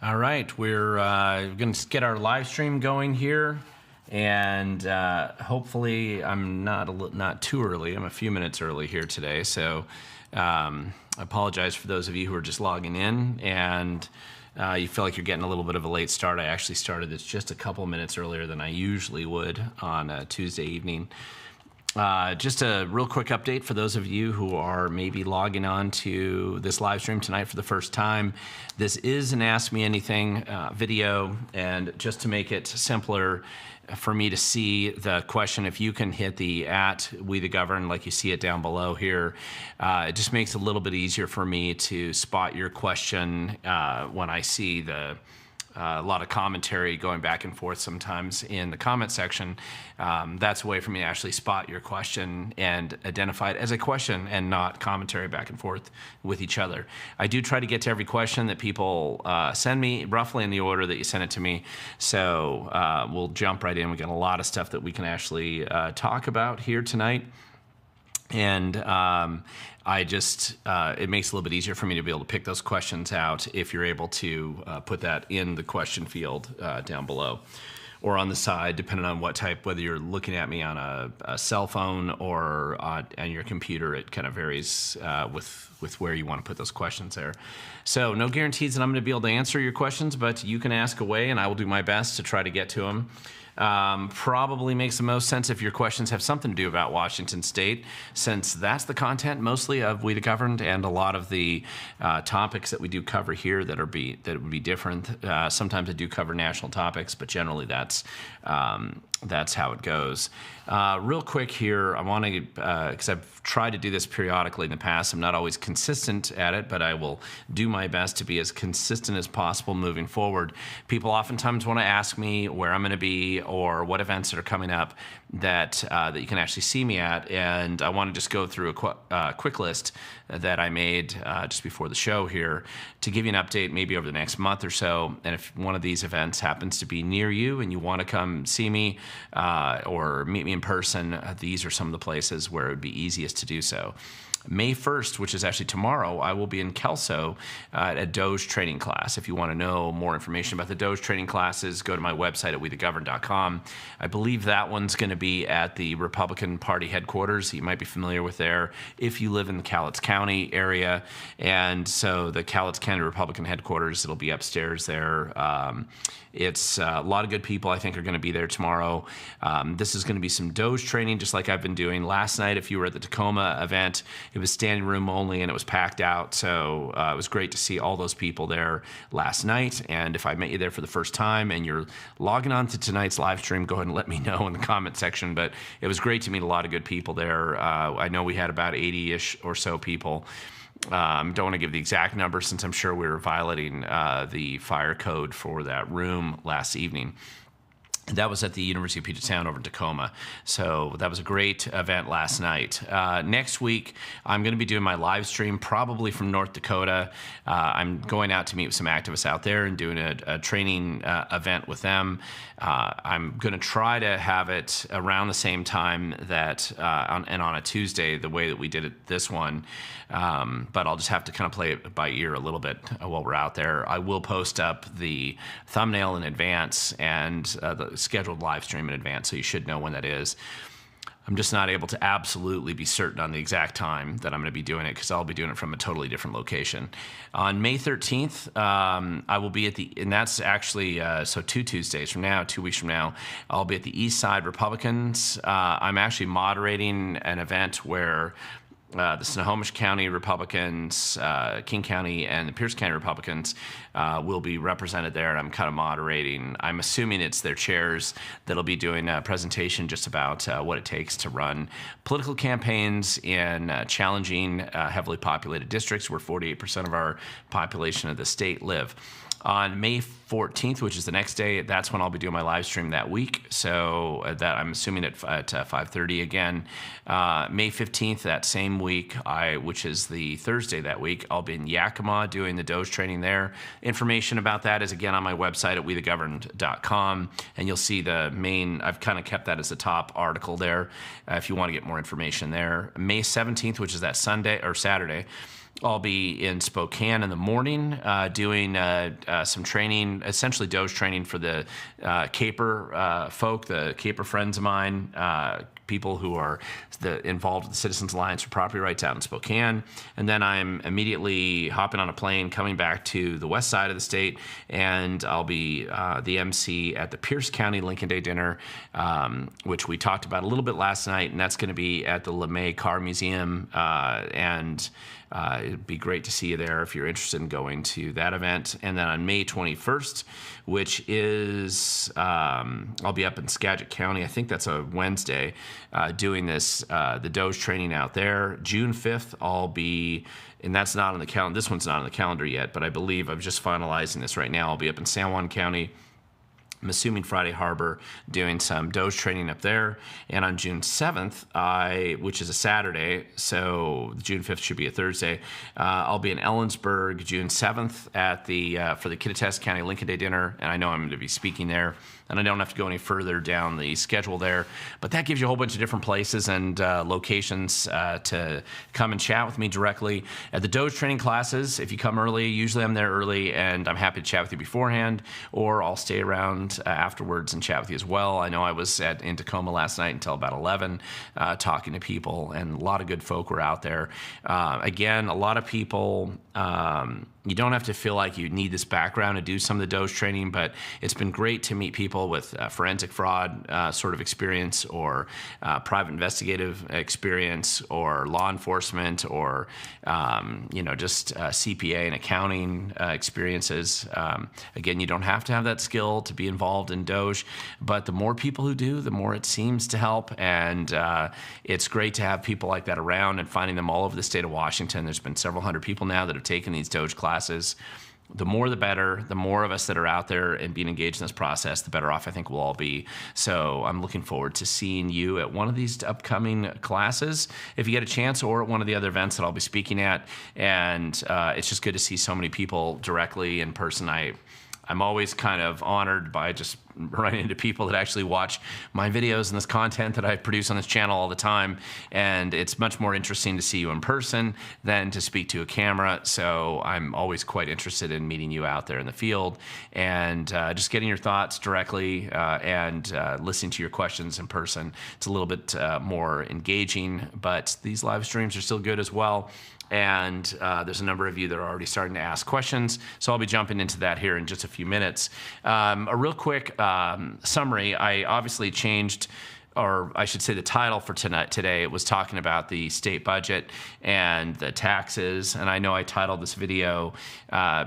All right, we're going to get our live stream going here, and hopefully I'm not too early. I'm a few minutes early here today, so I apologize for those of you who are just logging in and you feel like you're getting a little bit of a late start. I actually started this just a couple minutes earlier than I usually would on a Tuesday evening. Just a real quick update for those of you who are maybe logging on to this live stream tonight for the first time. This is an Ask Me Anything video, and just to make it simpler for me to see the question, if you can hit the @WeTheGovern like you see it down below here, it just makes it a little bit easier for me to spot your question when I see a lot of commentary going back and forth sometimes in the comment section. That's a way for me to actually spot your question and identify it as a question and not commentary back and forth with each other. I do try to get to every question that people send me, roughly in the order that you send it to me. So we'll jump right in. We got a lot of stuff that we can actually talk about here tonight. And it makes it a little bit easier for me to be able to pick those questions out if you're able to put that in the question field down below or on the side, depending on what type, whether you're looking at me on a cell phone or on your computer. It kind of varies with where you want to put those questions there. So no guarantees that I'm going to be able to answer your questions, but you can ask away and I will do my best to try to get to them. Probably makes the most sense if your questions have something to do about Washington State, since that's the content mostly of We the Governed, and a lot of the topics that we do cover here that would be different. Sometimes I do cover national topics, but generally that's how it goes. Real quick here, I want to, because I've tried to do this periodically in the past, I'm not always consistent at it, but I will do my best to be as consistent as possible moving forward. People oftentimes want to ask me where I'm going to be or what events that are coming up that you can actually see me at, and I want to just go through a quick list that I made just before the show here to give you an update maybe over the next month or so. And if one of these events happens to be near you and you want to come see me or meet me in person, these are some of the places where it would be easiest to do so. May 1st, which is actually tomorrow, I will be in Kelso at a DOGE training class. If you want to know more information about the DOGE training classes, go to my website at wethegovern.com. I believe that one's going to be at the Republican Party headquarters. You might be familiar with there if you live in the Cowlitz County area. And so the Cowlitz County Republican headquarters, it'll be upstairs there. It's a lot of good people, I think, are going to be there tomorrow. This is going to be some DOGE training, just like I've been doing last night. If you were at the Tacoma event, it was standing room only and it was packed out. So it was great to see all those people there last night. And if I met you there for the first time and you're logging on to tonight's live stream, go ahead and let me know in the comment section. But it was great to meet a lot of good people there. I know we had about 80-ish or so people. Don't want to give the exact number since I'm sure we were violating the fire code for that room last evening. That was at the University of Puget Sound over in Tacoma. So that was a great event last night. Next week, I'm going to be doing my live stream probably from North Dakota. I'm going out to meet with some activists out there and doing a training event with them. I'm going to try to have it around the same time that, and on a Tuesday, the way that we did it this one. But I'll just have to kind of play it by ear a little bit while we're out there. I will post up the thumbnail in advance and the scheduled live stream in advance, so you should know when that is. I'm just not able to absolutely be certain on the exact time that I'm going to be doing it because I'll be doing it from a totally different location. On May 13th, I will be at and that's actually, so 2 Tuesdays from now, 2 weeks from now, I'll be at the East Side Republicans. I'm actually moderating an event where the Snohomish County Republicans, King County, and the Pierce County Republicans will be represented there, and I'm kind of moderating. I'm assuming it's their chairs that'll be doing a presentation just about what it takes to run political campaigns in challenging, heavily populated districts where 48% of our population of the state live. On May 14th, which is the next day, that's when I'll be doing my live stream that week. So that I'm assuming at 5:30 again. May 15th, that same week, which is the Thursday that week, I'll be in Yakima doing the DOGE training there. Information about that is again on my website at wethegoverned.com, and you'll see the main. I've kind of kept that as the top article there if you want to get more information there. May 17th, which is that Sunday or Saturday. I'll be in Spokane in the morning doing some training, essentially DOGE training for the Caper folk, the Caper friends of mine, people who are involved with the Citizens Alliance for Property Rights out in Spokane. And then I'm immediately hopping on a plane coming back to the west side of the state, and I'll be the MC at the Pierce County Lincoln Day Dinner, which we talked about a little bit last night, and that's going to be at the LeMay Car Museum, and it'd be great to see you there if you're interested in going to that event. And then on May 21st, which is, I'll be up in Skagit County, I think that's a Wednesday, doing this, the DOGE training out there. June 5th, I'll be, and that's not on the calendar, this one's not on the calendar yet, but I believe I'm just finalizing this right now. I'll be up in San Juan County, I'm assuming Friday Harbor, doing some DOGE training up there. And on June 7th, which is a Saturday, so June 5th should be a Thursday, I'll be in Ellensburg June 7th at for the Kittitas County Lincoln Day Dinner, and I know I'm going to be speaking there. And I don't have to go any further down the schedule there. But that gives you a whole bunch of different places and locations to come and chat with me directly. At the DOGE training classes, if you come early, usually I'm there early, and I'm happy to chat with you beforehand, or I'll stay around afterwards and chat with you as well. I know I was in Tacoma last night until about 11 talking to people, and a lot of good folk were out there. Again, a lot of people... you don't have to feel like you need this background to do some of the DOGE training, but it's been great to meet people with forensic fraud sort of experience, or private investigative experience, or law enforcement, or just CPA and accounting experiences. Again, you don't have to have that skill to be involved in DOGE, but the more people who do, the more it seems to help, and it's great to have people like that around and finding them all over the state of Washington. There's been several hundred people now that have taken these DOGE classes. The more the better. The more of us that are out there and being engaged in this process, the better off I think we'll all be. So I'm looking forward to seeing you at one of these upcoming classes if you get a chance, or at one of the other events that I'll be speaking at. And it's just good to see so many people directly in person. I'm always kind of honored by just running into people that actually watch my videos and this content that I produce on this channel all the time. And it's much more interesting to see you in person than to speak to a camera. So I'm always quite interested in meeting you out there in the field, and just getting your thoughts directly and listening to your questions in person. It's a little bit more engaging, but these live streams are still good as well. And there's a number of you that are already starting to ask questions, so I'll be jumping into that here in just a few minutes. A real quick summary. I obviously changed, or I should say the title for today was talking about the state budget and the taxes, and I know I titled this video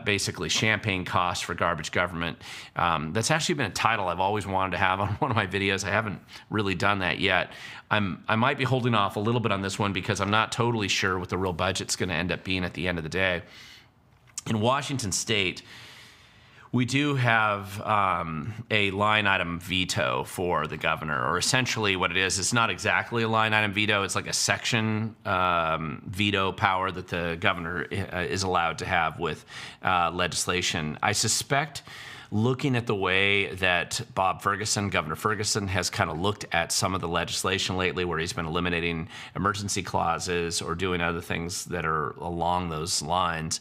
basically Champagne Costs for Garbage Government. That's actually been a title I've always wanted to have on one of my videos. I haven't really done that yet. I might be holding off a little bit on this one because I'm not totally sure what the real budget's going to end up being at the end of the day. In Washington State, we do have a line item veto for the governor, or essentially what it is, it's not exactly a line item veto. It's like a section veto power that the governor is allowed to have with legislation. I suspect, looking at the way that Governor Ferguson, has kind of looked at some of the legislation lately, where he's been eliminating emergency clauses or doing other things that are along those lines,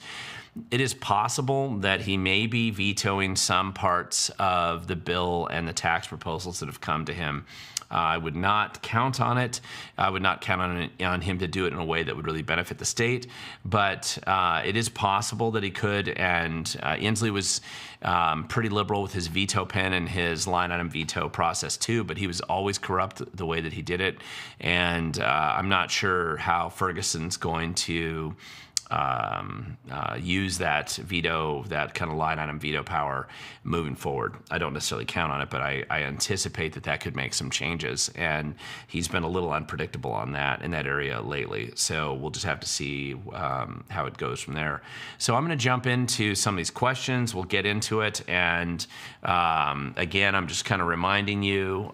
it is possible that he may be vetoing some parts of the bill and the tax proposals that have come to him. I would not count on it. I would not count on him to do it in a way that would really benefit the state, but it is possible that he could. And Inslee was pretty liberal with his veto pen and his line item veto process too, but he was always corrupt the way that he did it. And I'm not sure how Ferguson's going to use that veto, that kind of line item veto power moving forward. I don't necessarily count on it, but I anticipate that could make some changes, and he's been a little unpredictable on that in that area lately. So we'll just have to see how it goes from there. So I'm going to jump into some of these questions. We'll get into it, and again, I'm just kind of reminding you,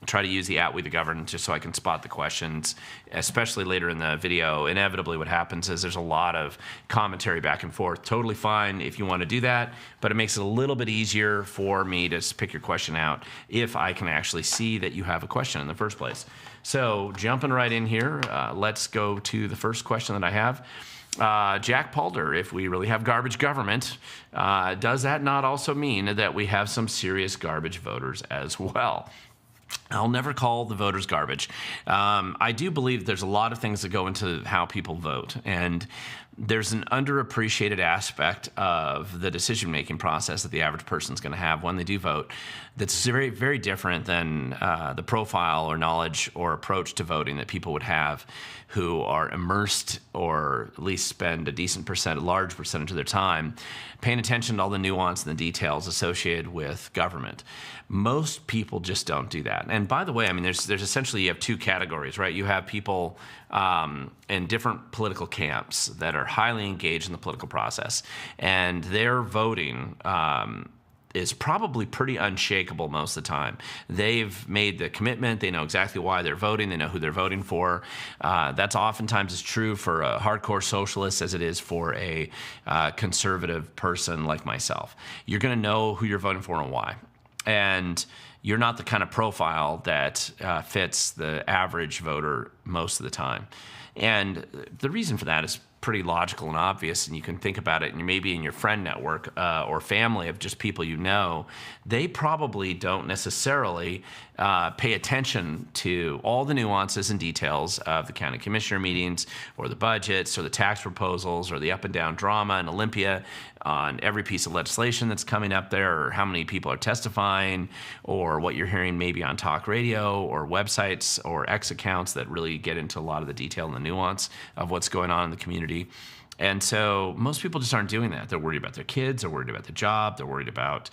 try to use the @WeTheGovern just so I can spot the questions, especially later in the video. Inevitably what happens is there's a lot of commentary back and forth. Totally fine if you want to do that, but it makes it a little bit easier for me to pick your question out if I can actually see that you have a question in the first place. So jumping right in here, let's go to the first question that I have. Jack Palder, if we really have garbage government, does that not also mean that we have some serious garbage voters as well? I'll never call the voters garbage. I do believe there's a lot of things that go into how people vote, and there's an underappreciated aspect of the decision-making process that the average person's going to have when they do vote that's very, very different than the profile or knowledge or approach to voting that people would have who are immersed or at least spend a large percentage of their time paying attention to all the nuance and the details associated with government. Most people just don't do that. And by the way, I mean, there's essentially, you have two categories, right? You have people in different political camps that are highly engaged in the political process, and their voting is probably pretty unshakable most of the time. They've made the commitment. They know exactly why they're voting. They know who they're voting for. That's oftentimes as true for a hardcore socialist as it is for a conservative person like myself. You're going to know who you're voting for and why. And you're not the kind of profile that fits the average voter most of the time. And the reason for that is pretty logical and obvious, and you can think about it, and maybe in your friend network or family of just people you know, they probably don't necessarily pay attention to all the nuances and details of the county commissioner meetings or the budgets or the tax proposals or the up and down drama in Olympia on every piece of legislation that's coming up there, or how many people are testifying, or what you're hearing maybe on talk radio or websites or X accounts that really get into a lot of the detail and the nuance of what's going on in the community. And so most people just aren't doing that. They're worried about their kids. They're worried about their job. They're worried about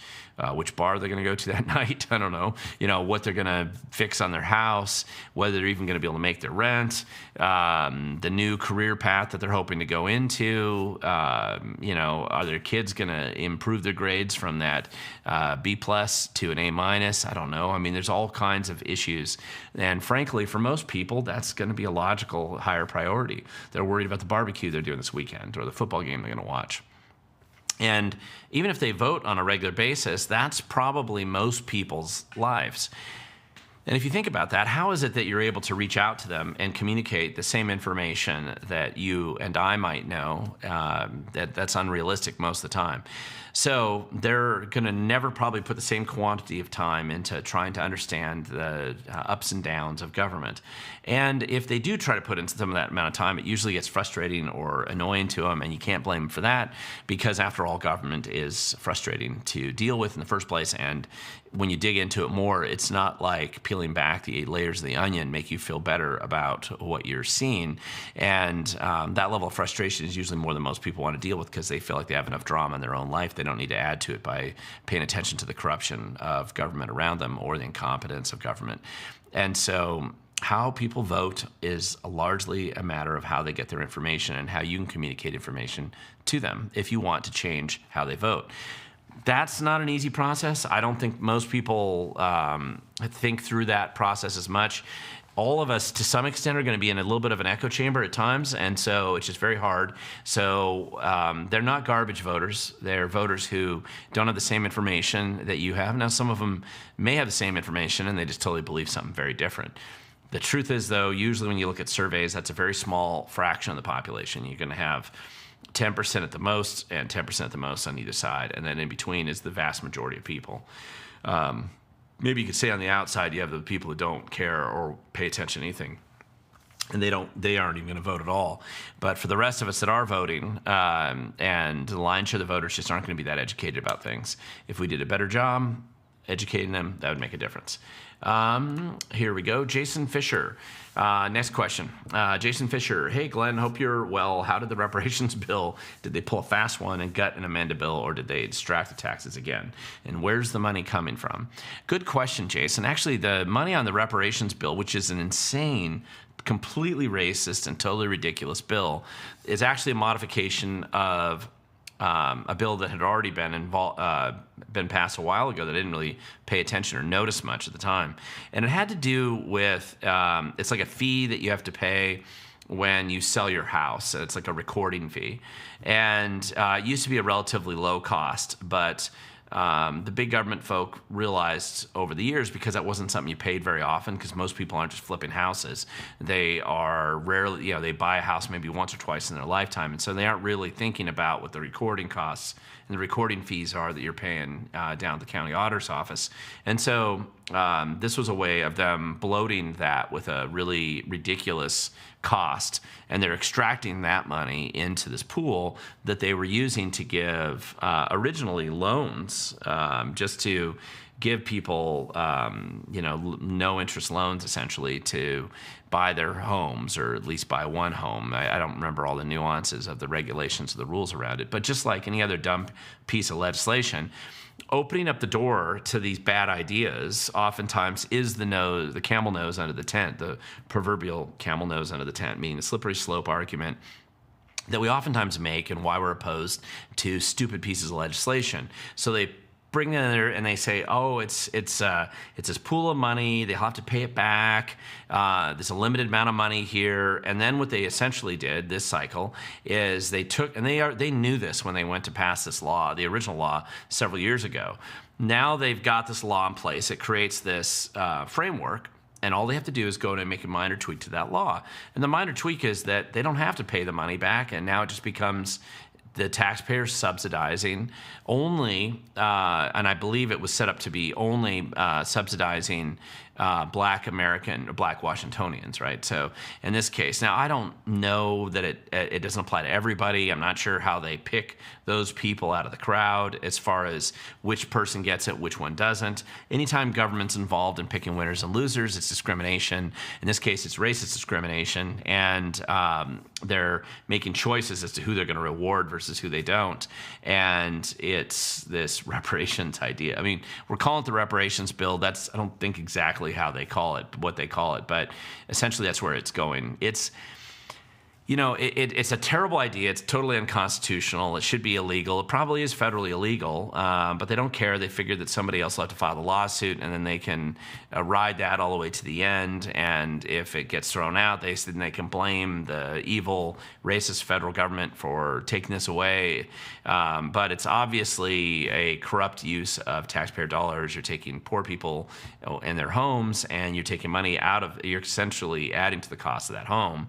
which bar they're going to go to that night. I don't know. What they're going to fix on their house, whether they're even going to be able to make their rent, the new career path that they're hoping to go into. Are their kids going to improve their grades from that B+ to an A-? I don't know. I mean, there's all kinds of issues. And frankly, for most people, that's going to be a logical higher priority. They're worried about the barbecue they're doing this weekend or the football game they're going to watch. And even if they vote on a regular basis, that's probably most people's lives. And if you think about that, how is it that you're able to reach out to them and communicate the same information that you and I might know? That's unrealistic most of the time. So they're going to never probably put the same quantity of time into trying to understand the ups and downs of government. And if they do try to put in some of that amount of time, it usually gets frustrating or annoying to them, and you can't blame them for that because, after all, government is frustrating to deal with in the first place. And when you dig into it more, it's not like peeling back the 8 layers of the onion make you feel better about what you're seeing. And that level of frustration is usually more than most people want to deal with because they feel like they have enough drama in their own life. They don't need to add to it by paying attention to the corruption of government around them or the incompetence of government. And so how people vote is largely a matter of how they get their information and how you can communicate information to them if you want to change how they vote. That's not an easy process. I don't think most people think through that process as much. All of us, to some extent, are going to be in a little bit of an echo chamber at times, and so it's just very hard. So they're not garbage voters. They're voters who don't have the same information that you have. Now, some of them may have the same information, and they just totally believe something very different. The truth is, though, usually when you look at surveys, that's a very small fraction of the population. You're going to have 10% at the most and 10% at the most on either side, and then in between is the vast majority of people. Maybe you could say on the outside you have the people who don't care or pay attention to anything, and they aren't even going to vote at all. But for the rest of us that are voting, and the lion's share of the voters just aren't going to be that educated about things. If we did a better job educating them, that would make a difference. Here we go. Jason Fisher. Next question. Jason Fisher. Hey, Glenn, hope you're well. How did the reparations bill, did they pull a fast one and gut and amend a bill, or did they extract the taxes again? And where's the money coming from? Good question, Jason. Actually, the money on the reparations bill, which is an insane, completely racist and totally ridiculous bill, is actually a modification of a bill that had already been passed a while ago that I didn't really pay attention or notice much at the time. And it had to do with, it's like a fee that you have to pay when you sell your house. It's like a recording fee. And it used to be a relatively low cost, but The big government folk realized over the years, because that wasn't something you paid very often, because most people aren't just flipping houses. They are rarely, they buy a house maybe once or twice in their lifetime. And so they aren't really thinking about what the recording costs and the recording fees are that you're paying down at the county auditor's office. And so this was a way of them bloating that with a really ridiculous cost, and they're extracting that money into this pool that they were using to give originally loans, just to give people no interest loans essentially to buy their homes, or at least buy one home. I don't remember all the nuances of the regulations or the rules around it, but just like any other dumb piece of legislation, opening up the door to these bad ideas oftentimes is the camel nose under the tent, the proverbial camel nose under the tent, meaning a slippery slope argument that we oftentimes make, and why we're opposed to stupid pieces of legislation. So they bring it in there and they say, oh, it's this pool of money, they'll have to pay it back, there's a limited amount of money here. And then what they essentially did this cycle is they took, and they knew this when they went to pass this law, the original law, several years ago. Now they've got this law in place. It creates this framework, and all they have to do is go in and make a minor tweak to that law. And the minor tweak is that they don't have to pay the money back, and now it just becomes the taxpayers subsidizing only, and I believe it was set up to be only subsidizing Black Washingtonians, right? So in this case, now I don't know that it doesn't apply to everybody. I'm not sure how they pick those people out of the crowd as far as which person gets it, which one doesn't. Anytime government's involved in picking winners and losers, it's discrimination. In this case, it's racist discrimination, and they're making choices as to who they're going to reward versus who they don't. And it's this reparations idea. I mean, we're calling it the reparations bill. That's, I don't think exactly how they call it, what they call it, but essentially that's where it's going. It's, it's a terrible idea. It's totally unconstitutional. It should be illegal. It probably is federally illegal, but they don't care. They figure that somebody else will have to file the lawsuit, and then they can ride that all the way to the end. And if it gets thrown out, they can blame the evil, racist federal government for taking this away. But it's obviously a corrupt use of taxpayer dollars. You're taking poor people in their homes, and you're taking money you're essentially adding to the cost of that home,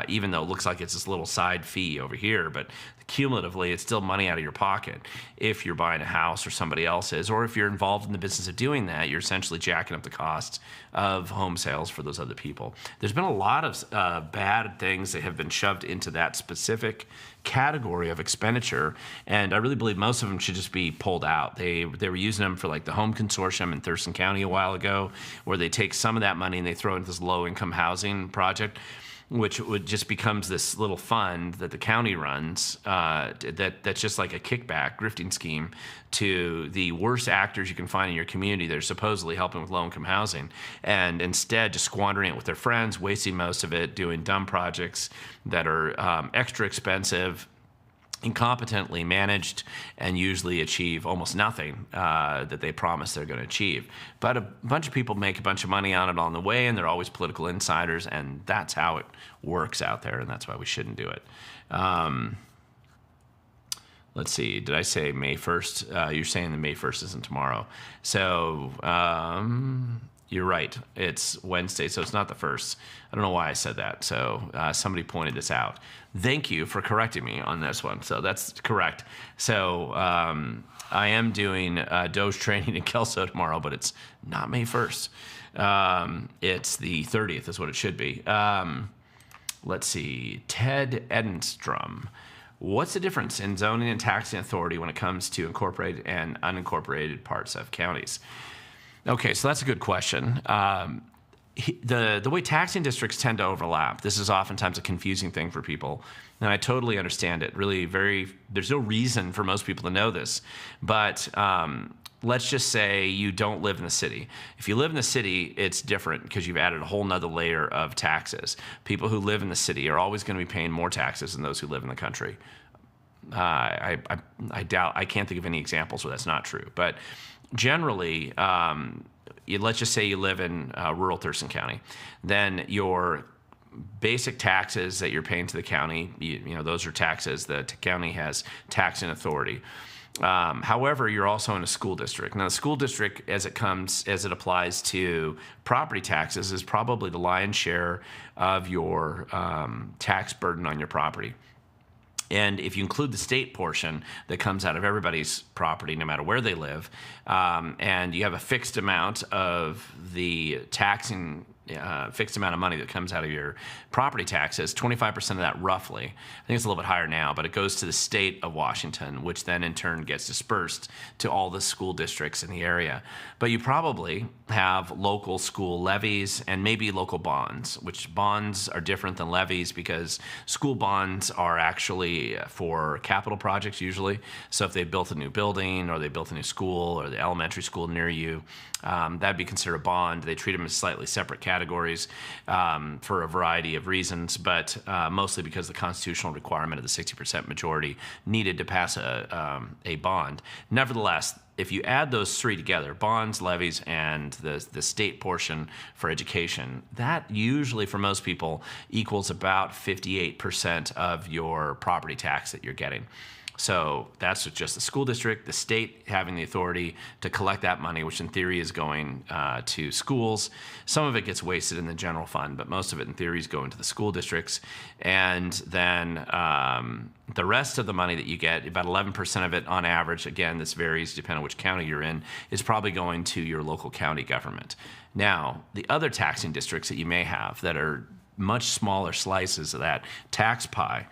even though it looks like it's this little side fee over here, but cumulatively it's still money out of your pocket if you're buying a house or somebody else's, or if you're involved in the business of doing that, you're essentially jacking up the cost of home sales for those other people. There's been a lot of bad things that have been shoved into that specific category of expenditure, and I really believe most of them should just be pulled out. They were using them for like the home consortium in Thurston County a while ago, where they take some of that money and they throw it into this low-income housing project, which just becomes this little fund that the county runs, that's just like a kickback grifting scheme to the worst actors you can find in your community that are supposedly helping with low-income housing, and instead just squandering it with their friends, wasting most of it, doing dumb projects that are extra expensive, incompetently managed, and usually achieve almost nothing that they promise they're going to achieve. But a bunch of people make a bunch of money on it on the way, and they're always political insiders, and that's how it works out there, and that's why we shouldn't do it. Let's see, did I say May 1st? You're saying that May 1st isn't tomorrow. So you're right, it's Wednesday, so it's not the 1st. I don't know why I said that, so somebody pointed this out. Thank you for correcting me on this one, so that's correct. So I am doing DOGE training in Kelso tomorrow, but it's not May 1st. It's the 30th is what it should be. Let's see, Ted Edenstrom. What's the difference in zoning and taxing authority when it comes to incorporated and unincorporated parts of counties? Okay, so that's a good question. The way taxing districts tend to overlap, this is oftentimes a confusing thing for people, and I totally understand it. Really, there's no reason for most people to know this, but let's just say you don't live in the city. If you live in the city, it's different because you've added a whole nother layer of taxes. People who live in the city are always going to be paying more taxes than those who live in the country. I doubt, I can't think of any examples where that's not true, but generally, let's just say you live in rural Thurston County, then your basic taxes that you're paying to the county, those are taxes that the county has taxing authority. However, you're also in a school district. Now, the school district, as it applies to property taxes, is probably the lion's share of your tax burden on your property. And if you include the state portion that comes out of everybody's property, no matter where they live, and you have a fixed amount of the taxing, fixed amount of money that comes out of your property taxes, 25% of that roughly, I think it's a little bit higher now, but it goes to the state of Washington, which then in turn gets dispersed to all the school districts in the area. But you probably have local school levies and maybe local bonds, which bonds are different than levies because school bonds are actually for capital projects usually. So if they built a new building or they built a new school or the elementary school near you, that'd be considered a bond. They treat them as slightly separate categories for a variety of reasons, but mostly because the constitutional requirement of the 60% majority needed to pass a bond. Nevertheless, if you add those three together, bonds, levies, and the state portion for education, that usually for most people equals about 58% of your property tax that you're getting. So that's just the school district, the state having the authority to collect that money, which in theory is going to schools. Some of it gets wasted in the general fund, but most of it in theory is going to the school districts. And then the rest of the money that you get, about 11% of it on average, again, this varies depending on which county you're in, is probably going to your local county government. Now, the other taxing districts that you may have that are much smaller slices of that tax pie,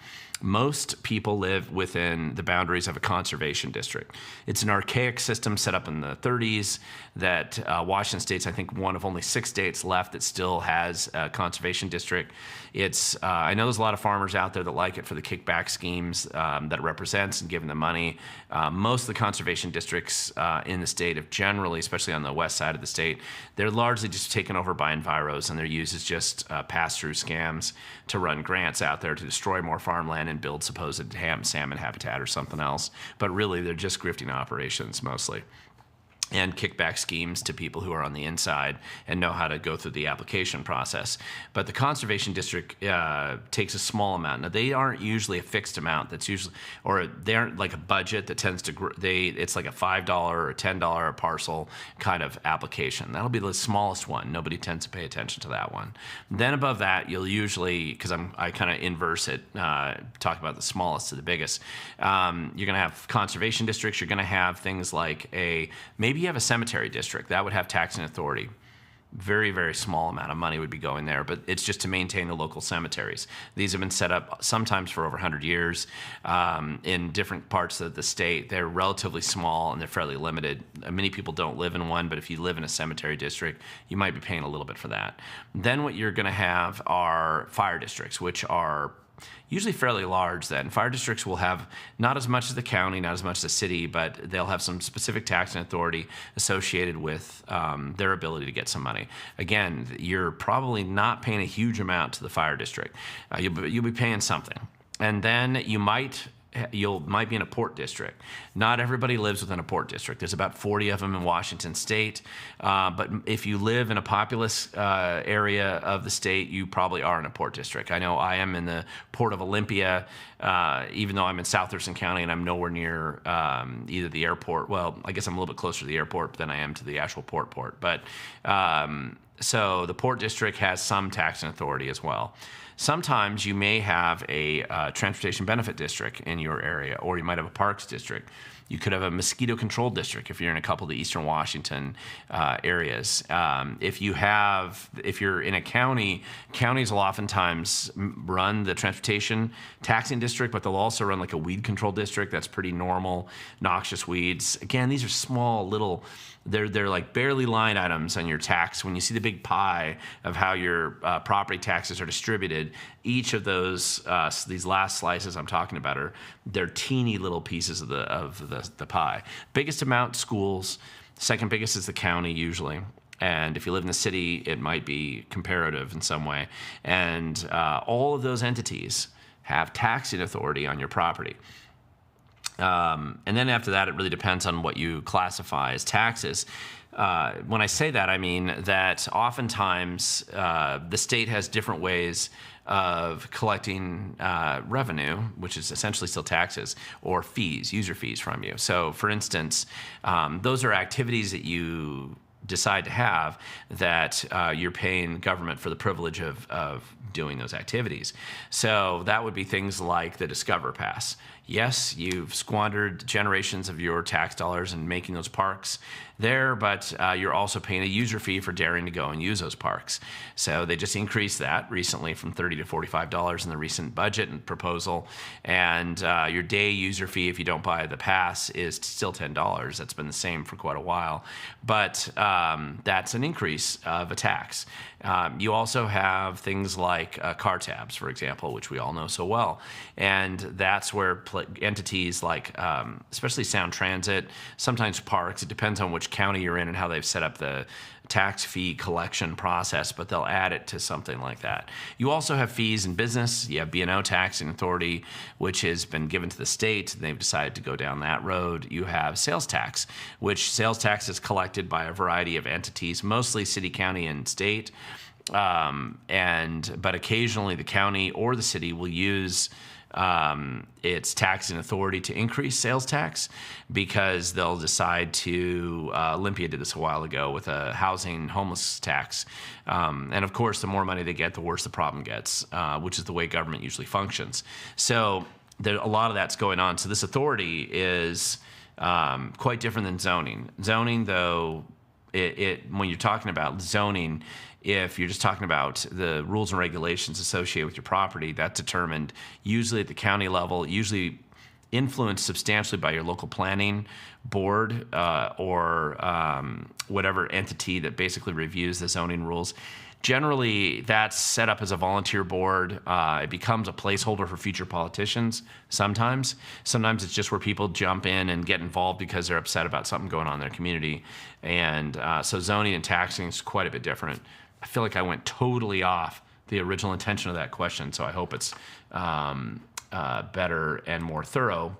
most people live within the boundaries of a conservation district. It's an archaic system set up in the 30s that Washington State's, I think, one of only 6 states left that still has a conservation district. It's I know there's a lot of farmers out there that like it for the kickback schemes that it represents and giving them money. Most of the conservation districts in the state have generally, especially on the west side of the state, they're largely just taken over by enviros, and they're used as just pass-through scams to run grants out there to destroy more farmland and build supposed salmon habitat or something else. But really, they're just grifting operations mostly, and kickback schemes to people who are on the inside and know how to go through the application process. But the conservation district takes a small amount. Now, they aren't usually a fixed amount. That's usually, or they aren't like a budget that tends to, it's like a $5 or $10 a parcel kind of application. That'll be the smallest one. Nobody tends to pay attention to that one. Then above that, you'll usually, because I kind of inverse it, talk about the smallest to the biggest. You're gonna have conservation districts. You're gonna have things like maybe you have a cemetery district that would have taxing authority. Very, very small amount of money would be going there, but it's just to maintain the local cemeteries. These have been set up sometimes for over 100 years in different parts of the state. They're relatively small and they're fairly limited. Many people don't live in one, but if you live in a cemetery district, you might be paying a little bit for that. Then what you're going to have are fire districts, which are usually fairly large then. Fire districts will have not as much as the county, not as much as the city, but they'll have some specific taxing authority associated with their ability to get some money. Again, you're probably not paying a huge amount to the fire district. You'll be paying something. And then you might be in a port district. Not everybody lives within a port district. There's about 40 of them in Washington State. But if you live in a populous area of the state, you probably are in a port district. I know I am in the Port of Olympia, even though I'm in South Thurston County and I'm nowhere near either the airport. Well, I guess I'm a little bit closer to the airport than I am to the actual port. But so the port district has some taxing authority as well. Sometimes you may have a transportation benefit district in your area, or you might have a parks district. You could have a mosquito control district if you're in a couple of the eastern Washington areas. If you're in a county, counties will oftentimes run the transportation taxing district, but they'll also run like a weed control district. That's pretty normal, noxious weeds. Again, these are small little, they're like barely line items on your tax. When you see the big pie of how your property taxes are distributed, each of those these last slices I'm talking about they're teeny little pieces of the pie. Biggest amount, schools. Second biggest is the county usually. And if you live in the city, it might be comparative in some way. And all of those entities have taxing authority on your property. And then after that, it really depends on what you classify as taxes. when I say that, I mean that oftentimes the state has different ways of collecting revenue, which is essentially still taxes, or fees, user fees from you. So, for instance, those are activities that you decide to have that you're paying government for the privilege of doing those activities. So that would be things like the Discover Pass. Yes, you've squandered generations of your tax dollars in making those parks there, but you're also paying a user fee for daring to go and use those parks. So they just increased that recently from $30 to $45 in the recent budget and proposal. And your day user fee, if you don't buy the pass, is still $10. That's been the same for quite a while. But that's an increase of a tax. You also have things like car tabs, for example, which we all know so well. And that's where entities like, especially Sound Transit, sometimes parks, it depends on which county you're in and how they've set up the tax fee collection process, but they'll add it to something like that. You also have fees in business. You have B&O taxing authority, which has been given to the state. They've decided to go down that road. You have sales tax, which sales tax is collected by a variety of entities, mostly city, county, and state. But occasionally the county or the city will use its taxing authority to increase sales tax because they'll decide to, Olympia did this a while ago with a housing homeless tax. And of course, the more money they get, the worse the problem gets, which is the way government usually functions. So a lot of that's going on. So this authority is quite different than zoning. Zoning, though, when you're talking about zoning, if you're just talking about the rules and regulations associated with your property, that's determined usually at the county level, usually influenced substantially by your local planning board or whatever entity that basically reviews the zoning rules. Generally, that's set up as a volunteer board. It becomes a placeholder for future politicians sometimes. Sometimes it's just where people jump in and get involved because they're upset about something going on in their community. And so zoning and taxing is quite a bit different. I feel like I went totally off the original intention of that question, so I hope it's better and more thorough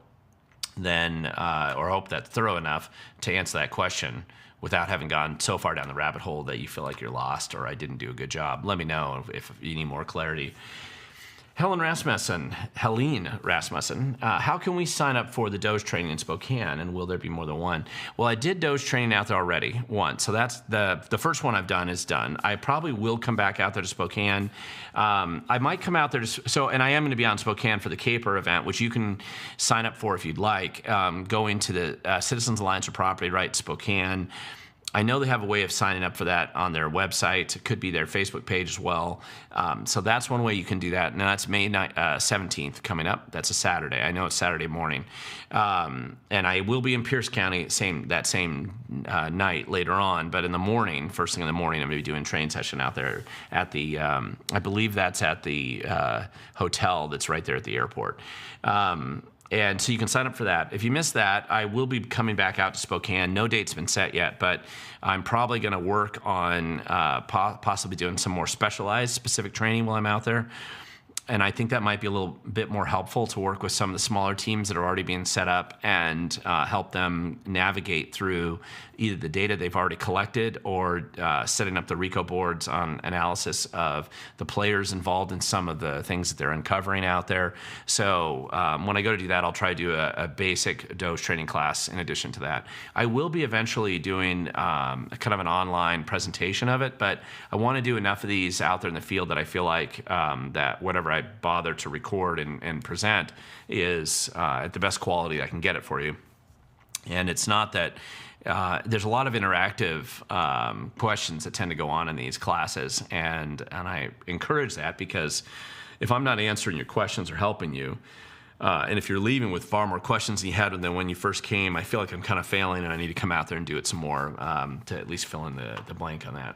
than, or hope that's thorough enough to answer that question without having gone so far down the rabbit hole that you feel like you're lost or I didn't do a good job. Let me know if you need more clarity. Helene Rasmussen, how can we sign up for the DOGE training in Spokane, and will there be more than one? Well, I did DOGE training out there already once, so that's the first one I've done is done. I probably will come back out there to Spokane. I might come out there and I am going to be on Spokane for the Caper event, which you can sign up for if you'd like. Going to the Citizens Alliance for Property Rights Spokane. I know they have a way of signing up for that on their website. It could be their Facebook page as well. So that's one way you can do that. And that's May 17th coming up. That's a Saturday. I know it's Saturday morning. And I will be in Pierce County that same night later on. But in the morning, first thing in the morning, I'm going to be doing a train session out there at the, I believe that's at the hotel that's right there at the airport. And so you can sign up for that. If you missed that, I will be coming back out to Spokane. No date's been set yet, but I'm probably going to work on possibly doing some more specialized, specific training while I'm out there. And I think that might be a little bit more helpful to work with some of the smaller teams that are already being set up and help them navigate through either the data they've already collected or setting up the RICO boards on analysis of the players involved in some of the things that they're uncovering out there. So when I go to do that, I'll try to do a basic DOGE training class in addition to that. I will be eventually doing kind of an online presentation of it, but I want to do enough of these out there in the field that I feel like that whatever I bother to record and present is at the best quality I can get it for you. And it's not that there's a lot of interactive questions that tend to go on in these classes, and I encourage that because if I'm not answering your questions or helping you, and if you're leaving with far more questions than you had than when you first came, I feel like I'm kind of failing and I need to come out there and do it some more to at least fill in the blank on that.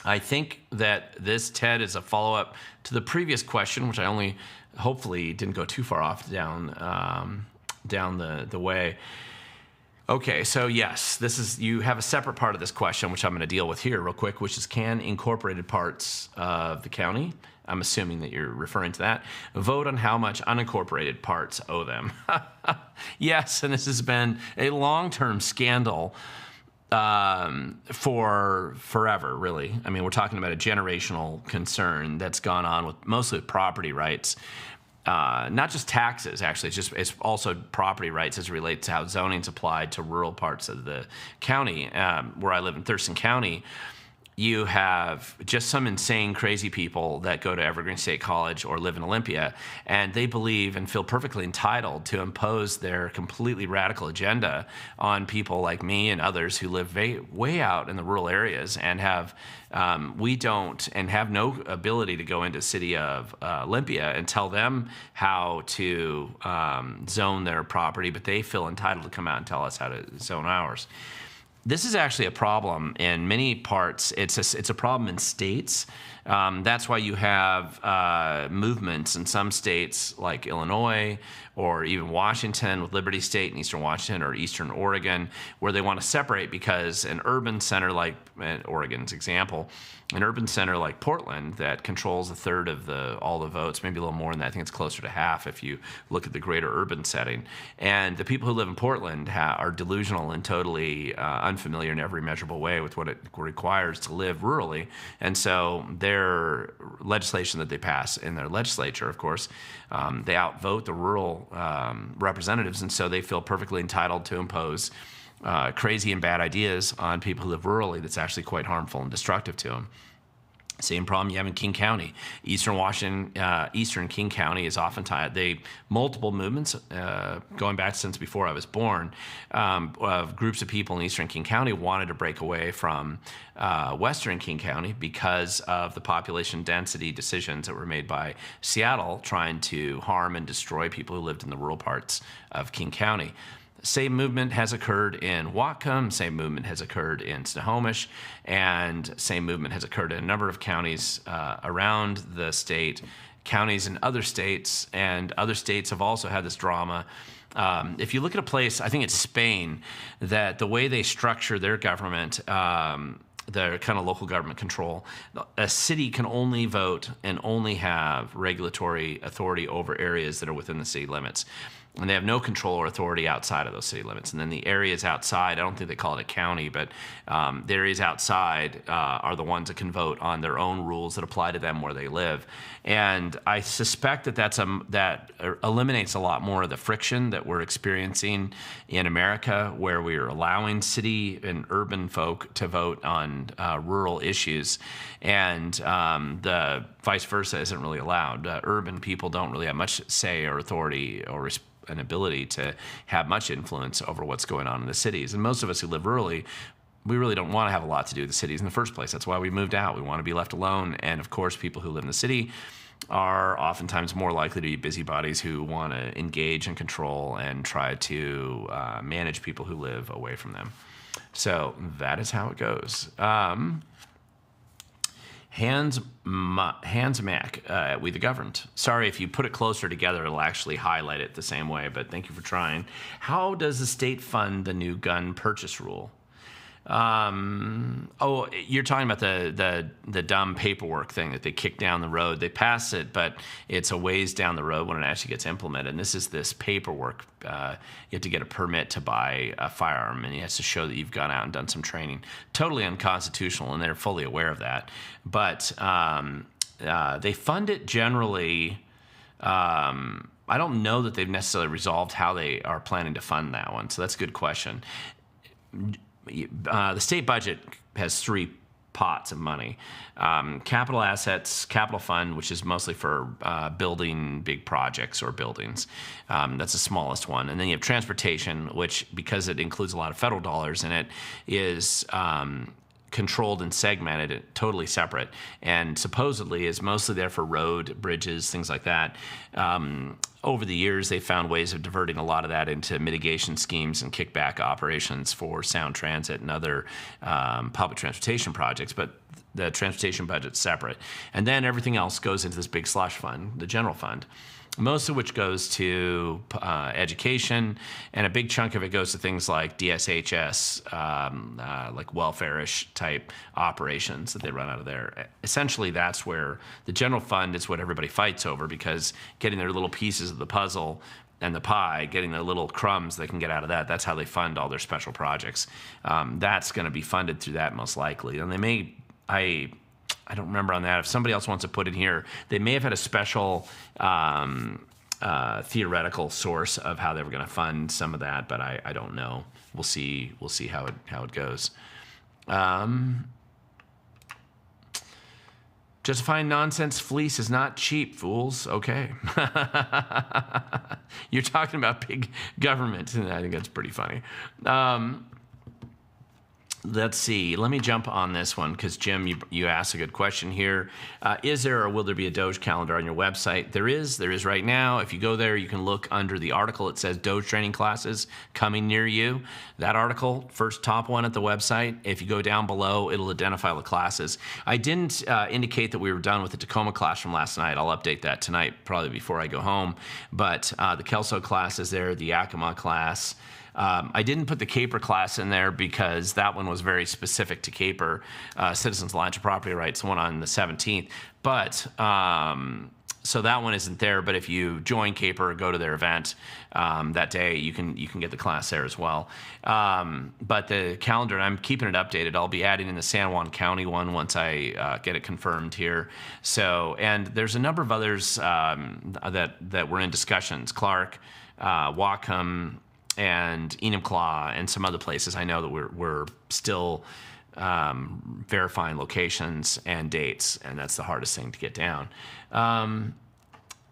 I think that this, Ted, is a follow-up to the previous question, which I only hopefully didn't go too far off down the way. Okay, so yes, you have a separate part of this question, which I'm going to deal with here real quick, which is can incorporated parts of the county, I'm assuming that you're referring to that, vote on how much unincorporated parts owe them? Yes, and this has been a long-term scandal for forever, really. I mean, we're talking about a generational concern that's gone on with mostly property rights. Not just taxes, actually. It's also property rights as it relates to how zoning's applied to rural parts of the county. Where I live in Thurston County, you have just some insane, crazy people that go to Evergreen State College or live in Olympia, and they believe and feel perfectly entitled to impose their completely radical agenda on people like me and others who live way out in the rural areas and have we don't and have no ability to go into the city of Olympia and tell them how to zone their property, but they feel entitled to come out and tell us how to zone ours. This is actually a problem in many parts. It's a problem in states. That's why you have movements in some states like Illinois or even Washington with Liberty State and Eastern Washington or Eastern Oregon, where they want to separate because an urban center like Oregon's example, an urban center like Portland that controls a third of all the votes, maybe a little more than that. I think it's closer to half if you look at the greater urban setting. And the people who live in Portland are delusional and totally unfamiliar in every measurable way with what it requires to live rurally. And so their legislation that they pass in their legislature, of course, they outvote the rural representatives, and so they feel perfectly entitled to impose crazy and bad ideas on people who live rurally that's actually quite harmful and destructive to them. Same problem you have in King County. Eastern Washington, Eastern King County is often tied. Multiple movements, going back since before I was born, of groups of people in Eastern King County wanted to break away from Western King County because of the population density decisions that were made by Seattle trying to harm and destroy people who lived in the rural parts of King County. Same movement has occurred in Whatcom, same movement has occurred in Snohomish, and same movement has occurred in a number of counties around the state, counties in other states, and other states have also had this drama. If you look at a place, I think it's Spain, that the way they structure their government, their kind of local government control, a city can only vote and only have regulatory authority over areas that are within the city limits. And they have no control or authority outside of those city limits. And then the areas outside, I don't think they call it a county, but the areas outside are the ones that can vote on their own rules that apply to them where they live. And I suspect that that eliminates a lot more of the friction that we're experiencing in America, where we are allowing city and urban folk to vote on rural issues, and the vice versa isn't really allowed. Urban people don't really have much say or authority or an ability to have much influence over what's going on in the cities. And most of us who live rurally, we really don't want to have a lot to do with the cities in the first place. That's why we moved out. We want to be left alone. And of course, people who live in the city are oftentimes more likely to be busybodies who want to engage and control and try to manage people who live away from them. So that is how it goes. Hands Mac, We the Governed. Sorry, if you put it closer together, it'll actually highlight it the same way, but thank you for trying. How does the state fund the new gun purchase rule? Oh, you're talking about the dumb paperwork thing that they kick down the road. They pass it, but it's a ways down the road when it actually gets implemented. And this paperwork. You have to get a permit to buy a firearm, and it has to show that you've gone out and done some training. Totally unconstitutional, and they're fully aware of that. But they fund it generally. I don't know that they've necessarily resolved how they are planning to fund that one. So that's a good question. The state budget has three pots of money. Capital assets, capital fund, which is mostly for building big projects or buildings. That's the smallest one. And then you have transportation, which, because it includes a lot of federal dollars in it, is controlled and segmented, totally separate, and supposedly is mostly there for road, bridges, things like that. Over the years, they found ways of diverting a lot of that into mitigation schemes and kickback operations for sound transit and other public transportation projects, but the transportation budget's separate. And then everything else goes into this big slush fund, the general fund. most of which goes to education, and a big chunk of it goes to things like DSHS, like welfare-ish type operations that they run out of there. Essentially, that's where the general fund is what everybody fights over, because getting their little pieces of the puzzle and the pie, getting their little crumbs they can get out of that, that's how they fund all their special projects. That's going to be funded through that most likely. And they may, I don't remember on that. If somebody else wants to put it here, they may have had a special theoretical source of how they were going to fund some of that, but I don't know. We'll see how it goes. Justifying nonsense fleece is not cheap, fools. Okay. You're talking about big government, and I think that's pretty funny. Let's see. Let me jump on this one because, Jim, you asked a good question here. Is there or will there be a DOGE calendar on your website? There is. There is right now. If you go there, you can look under the article. It says DOGE training classes coming near you. That article, first top one at the website. If you go down below, it'll identify the classes. I didn't indicate that we were done with the Tacoma class from last night. I'll update that tonight, probably before I go home. But the Kelso class is there, the Yakima class. I didn't put the CAPER class in there because that one was very specific to CAPER, Citizens Alliance of Property Rights, the one on the 17th. But so that one isn't there. But if you join CAPER or go to their event that day, you can get the class there as well. But the calendar, I'm keeping it updated. I'll be adding in the San Juan County one once I get it confirmed here. So, and there's a number of others that were in discussions. Clark, Whatcom, and Enumclaw, and some other places. I know that we're still verifying locations and dates, and that's the hardest thing to get down.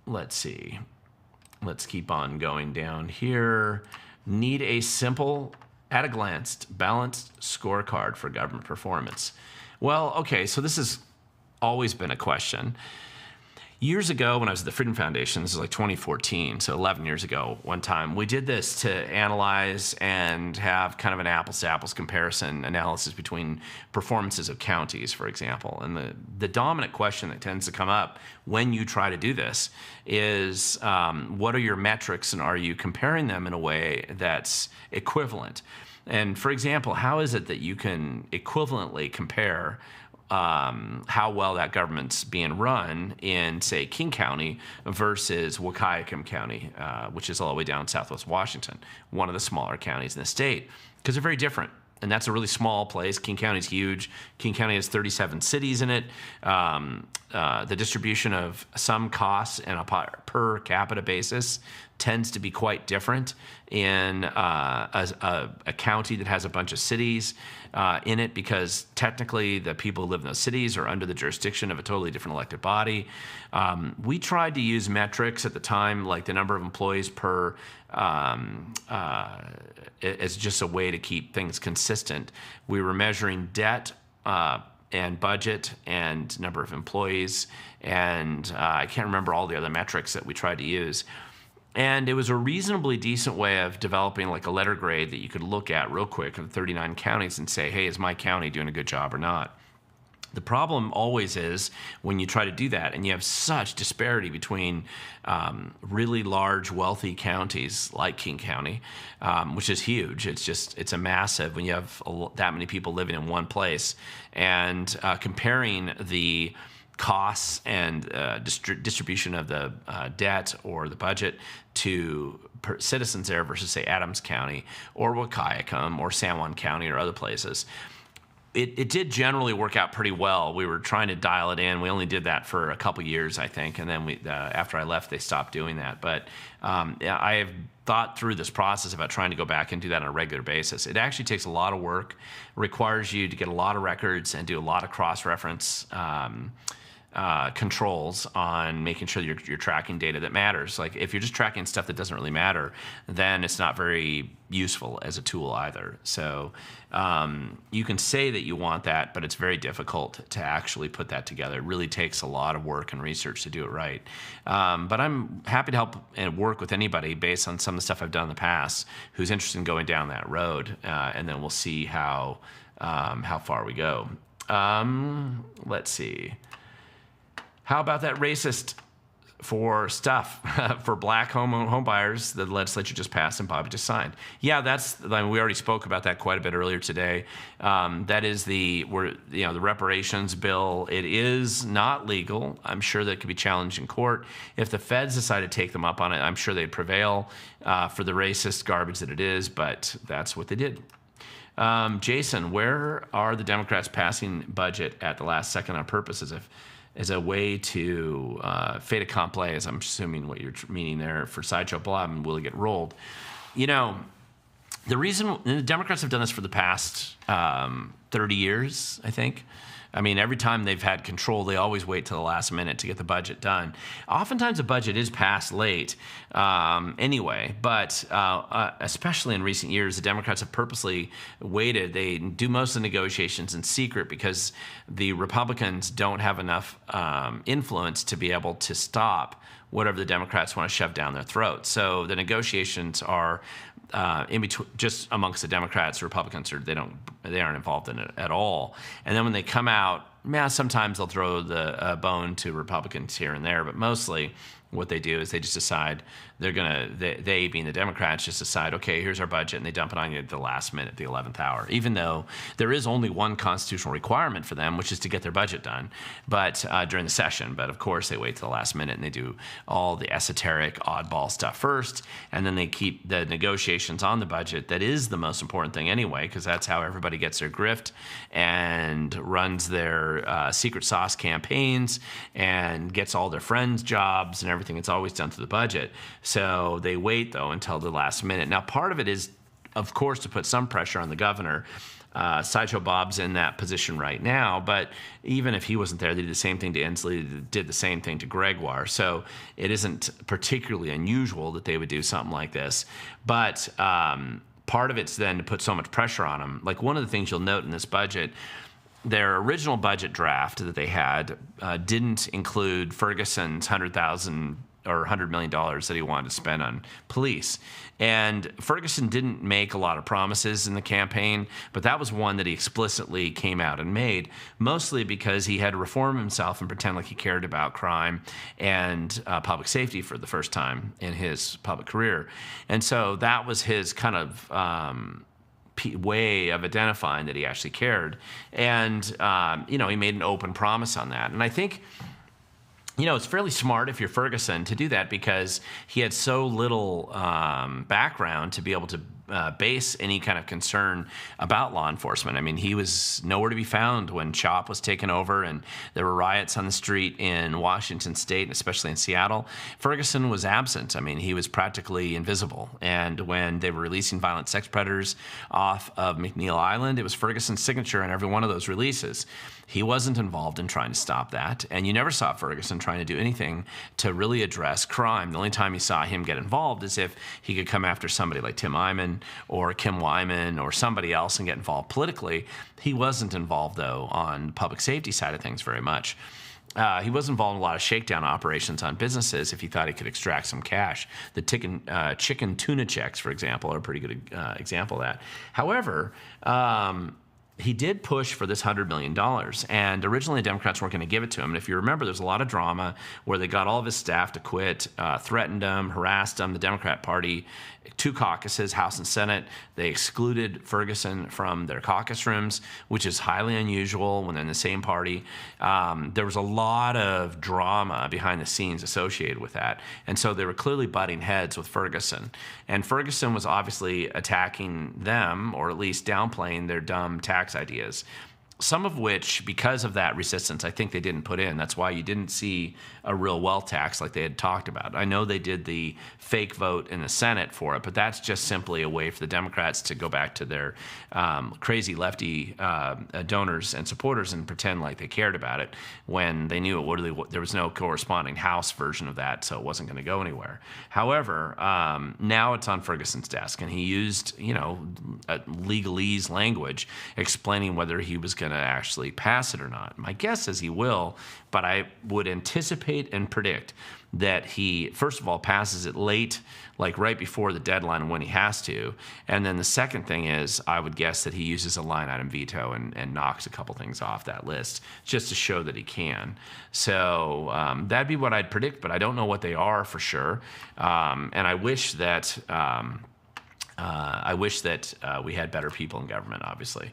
Let's see. Let's keep on going down here. Need a simple, at a glance, balanced scorecard for government performance. Well, okay, so this has always been a question. Years ago, when I was at the Freedom Foundation, this is like 2014, so 11 years ago, one time, we did this to analyze and have kind of an apples-to-apples comparison analysis between performances of counties, for example. And the dominant question that tends to come up when you try to do this is, what are your metrics, and are you comparing them in a way that's equivalent? And for example, how is it that you can equivalently compare how well that government's being run in, say, King County versus Wahkiakum County, which is all the way down southwest Washington, one of the smaller counties in the state, because they're very different. And that's a really small place. King County is huge. King County has 37 cities in it. The distribution of some costs on a per capita basis tends to be quite different in a county that has a bunch of cities in it, because technically the people who live in those cities are under the jurisdiction of a totally different elected body. We tried to use metrics at the time, like the number of employees per, as just a way to keep things consistent. We were measuring debt and budget and number of employees, and I can't remember all the other metrics that we tried to use. And it was a reasonably decent way of developing like a letter grade that you could look at real quick of 39 counties and say, hey, is my county doing a good job or not? The problem always is when you try to do that and you have such disparity between really large, wealthy counties like King County, which is huge. It's a massive when you have that many people living in one place, and comparing the costs and distribution of the debt or the budget to citizens there versus, say, Adams County or Wahkiakum or San Juan County or other places. It did generally work out pretty well. We were trying to dial it in. We only did that for a couple years, I think, and then after I left, they stopped doing that. But I have thought through this process about trying to go back and do that on a regular basis. It actually takes a lot of work, requires you to get a lot of records and do a lot of cross-reference controls on making sure you're tracking data that matters. Like if you're just tracking stuff that doesn't really matter, then it's not very useful as a tool either. So you can say that you want that, but it's very difficult to actually put that together. It really takes a lot of work and research to do it right. But I'm happy to help and work with anybody based on some of the stuff I've done in the past who's interested in going down that road, and then we'll see how far we go. Let's see. How about that racist for stuff for black home buyers that the legislature just passed and Bobby just signed. Yeah, we already spoke about that quite a bit earlier today. That is the reparations bill. It is not legal. I'm sure that could be challenged in court. If the feds decide to take them up on it, I'm sure they'd prevail for the racist garbage that it is, but that's what they did. Jason, where are the Democrats passing budget at the last second on purpose as a way to fait accompli, as I'm assuming what you're meaning there, for Sideshow Bob, and will it get rolled? The reason the Democrats have done this for the past 30 years, I think. I mean, every time they've had control, they always wait till the last minute to get the budget done. Oftentimes, the budget is passed late anyway, but especially in recent years, the Democrats have purposely waited. They do most of the negotiations in secret because the Republicans don't have enough influence to be able to stop whatever the Democrats want to shove down their throats. So the negotiations are in between, just amongst the Democrats. The Republicans they aren't involved in it at all. And then when they come out, sometimes they'll throw the bone to Republicans here and there, but mostly what they do is they just decide they being the Democrats, just decide, okay, here's our budget, and they dump it on you at the last minute, the 11th hour, even though there is only one constitutional requirement for them, which is to get their budget done, but during the session. But of course, they wait till the last minute, and they do all the esoteric, oddball stuff first, and then they keep the negotiations on the budget. That is the most important thing anyway, because that's how everybody gets their grift and runs their secret sauce campaigns and gets all their friends' jobs and everything. It's always done through the budget. So they wait, though, until the last minute. Now, part of it is, of course, to put some pressure on the governor. Sideshow Bob's in that position right now, but even if he wasn't there, they did the same thing to Inslee, they did the same thing to Gregoire. So it isn't particularly unusual that they would do something like this. But part of it's then to put so much pressure on them. Like, one of the things you'll note in this budget, their original budget draft that they had didn't include Ferguson's $100 million that he wanted to spend on police. And Ferguson didn't make a lot of promises in the campaign, but that was one that he explicitly came out and made, mostly because he had to reform himself and pretend like he cared about crime and public safety for the first time in his public career. And so that was his kind of way of identifying that he actually cared. And, he made an open promise on that. And I think, it's fairly smart if you're Ferguson to do that, because he had so little background to be able to base any kind of concern about law enforcement. I mean, he was nowhere to be found when CHOP was taken over and there were riots on the street in Washington State, and especially in Seattle. Ferguson was absent. I mean, he was practically invisible. And when they were releasing violent sex predators off of McNeil Island, it was Ferguson's signature on every one of those releases. He wasn't involved in trying to stop that, and you never saw Ferguson trying to do anything to really address crime. The only time you saw him get involved is if he could come after somebody like Tim Eyman or Kim Wyman or somebody else and get involved politically. He wasn't involved, though, on the public safety side of things very much. He was involved in a lot of shakedown operations on businesses if he thought he could extract some cash. The chicken tuna checks, for example, are a pretty good example of that. However, he did push for this $100 million, and originally the Democrats weren't going to give it to him. And if you remember, there's a lot of drama where they got all of his staff to quit, threatened him, harassed him. The Democrat Party, 2 caucuses, House and Senate, they excluded Ferguson from their caucus rooms, which is highly unusual when they're in the same party. There was a lot of drama behind the scenes associated with that. And so they were clearly butting heads with Ferguson. And Ferguson was obviously attacking them, or at least downplaying their dumb tax ideas. Some of which, because of that resistance, I think they didn't put in. That's why you didn't see a real wealth tax like they had talked about. I know they did the fake vote in the Senate for it, but that's just simply a way for the Democrats to go back to their crazy lefty donors and supporters and pretend like they cared about it when they knew there was no corresponding House version of that, so it wasn't going to go anywhere. However, now it's on Ferguson's desk, and he used, legalese language explaining whether he was going going to actually pass it or not. My guess is he will, but I would anticipate and predict that he, first of all, passes it late, like right before the deadline when he has to. And then the second thing is, I would guess that he uses a line item veto and knocks a couple things off that list just to show that he can. So that'd be what I'd predict, but I don't know what they are for sure. And I wish that we had better people in government, obviously.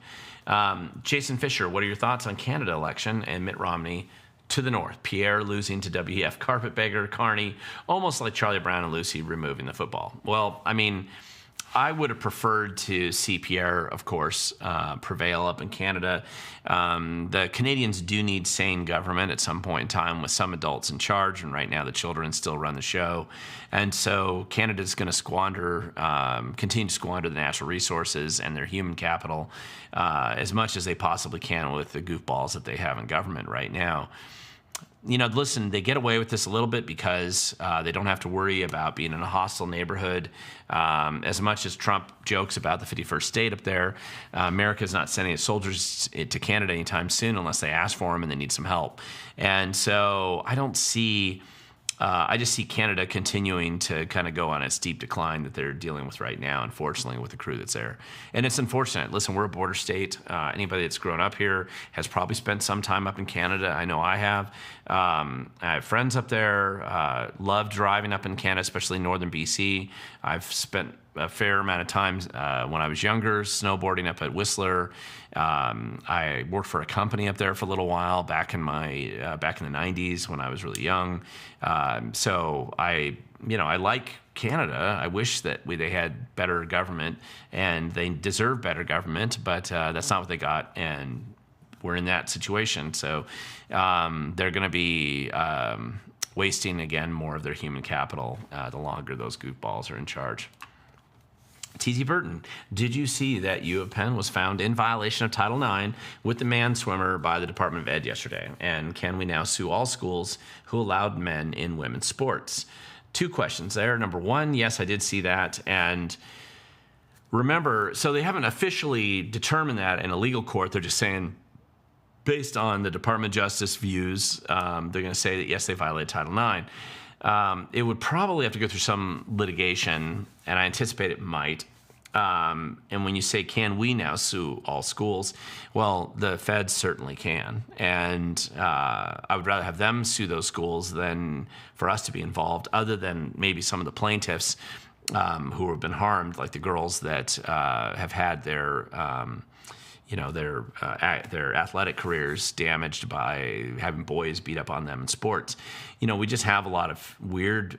Jason Fisher, what are your thoughts on Canada election and Mitt Romney to the north? Pierre losing to WEF carpetbagger Carney, almost like Charlie Brown and Lucy removing the football. Well, I mean, I would have preferred to see Pierre, of course, prevail up in Canada. The Canadians do need sane government at some point in time with some adults in charge, and right now the children still run the show. And so Canada's going to continue to squander the natural resources and their human capital as much as they possibly can with the goofballs that they have in government right now. You know, listen, they get away with this a little bit because they don't have to worry about being in a hostile neighborhood. As much as Trump jokes about the 51st state up there, America's not sending its soldiers to Canada anytime soon unless they ask for them and they need some help. And so I don't see... I just see Canada continuing to kind of go on a steep decline that they're dealing with right now, unfortunately, with the crew that's there. And it's unfortunate. Listen, we're a border state. Anybody that's grown up here has probably spent some time up in Canada. I know I have. I have friends up there. Love driving up in Canada, especially northern BC. I've spent a fair amount of time when I was younger snowboarding up at Whistler. I worked for a company up there for a little while back in the 90s when I was really young. So I like Canada. I wish that they had better government, and they deserve better government, but that's not what they got, and we're in that situation. So they're going to be wasting again more of their human capital the longer those goofballs are in charge. T.T. Burton, did you see that U of Penn was found in violation of Title IX with the man swimmer by the Department of Ed yesterday? And can we now sue all schools who allowed men in women's sports? Two questions there. Number one, yes, I did see that. And remember, so they haven't officially determined that in a legal court. They're just saying, based on the Department of Justice views, they're going to say that, yes, they violated Title IX. It would probably have to go through some litigation, and I anticipate it might. And when you say, can we now sue all schools? Well, the feds certainly can. And I would rather have them sue those schools than for us to be involved, other than maybe some of the plaintiffs who have been harmed, like the girls that have had their athletic careers damaged by having boys beat up on them in sports. You know, we just have a lot of weird,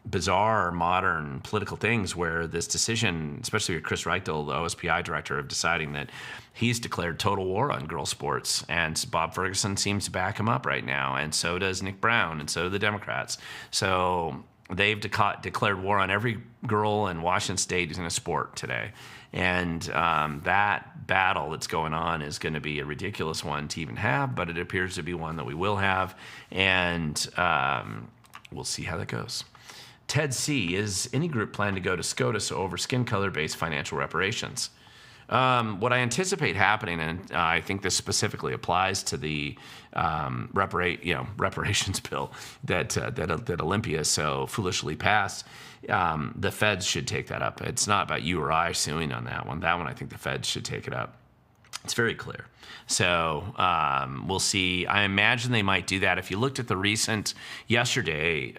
bizarre, modern political things where this decision, especially with Chris Reichel, the OSPI director, of deciding that he's declared total war on girls' sports. And Bob Ferguson seems to back him up right now. And so does Nick Brown, and so do the Democrats. So they've declared war on every girl in Washington State who's in a sport today. And that battle that's going on is going to be a ridiculous one to even have, but it appears to be one that we will have, and we'll see how that goes. Ted C., is any group planning to go to SCOTUS over skin color-based financial reparations? What I anticipate happening, and I think this specifically applies to the reparations bill that Olympia so foolishly passed, the feds should take that up. It's not about you or I suing on that one. That one, I think the feds should take it up. It's very clear. So we'll see. I imagine they might do that. If you looked at the recent, yesterday,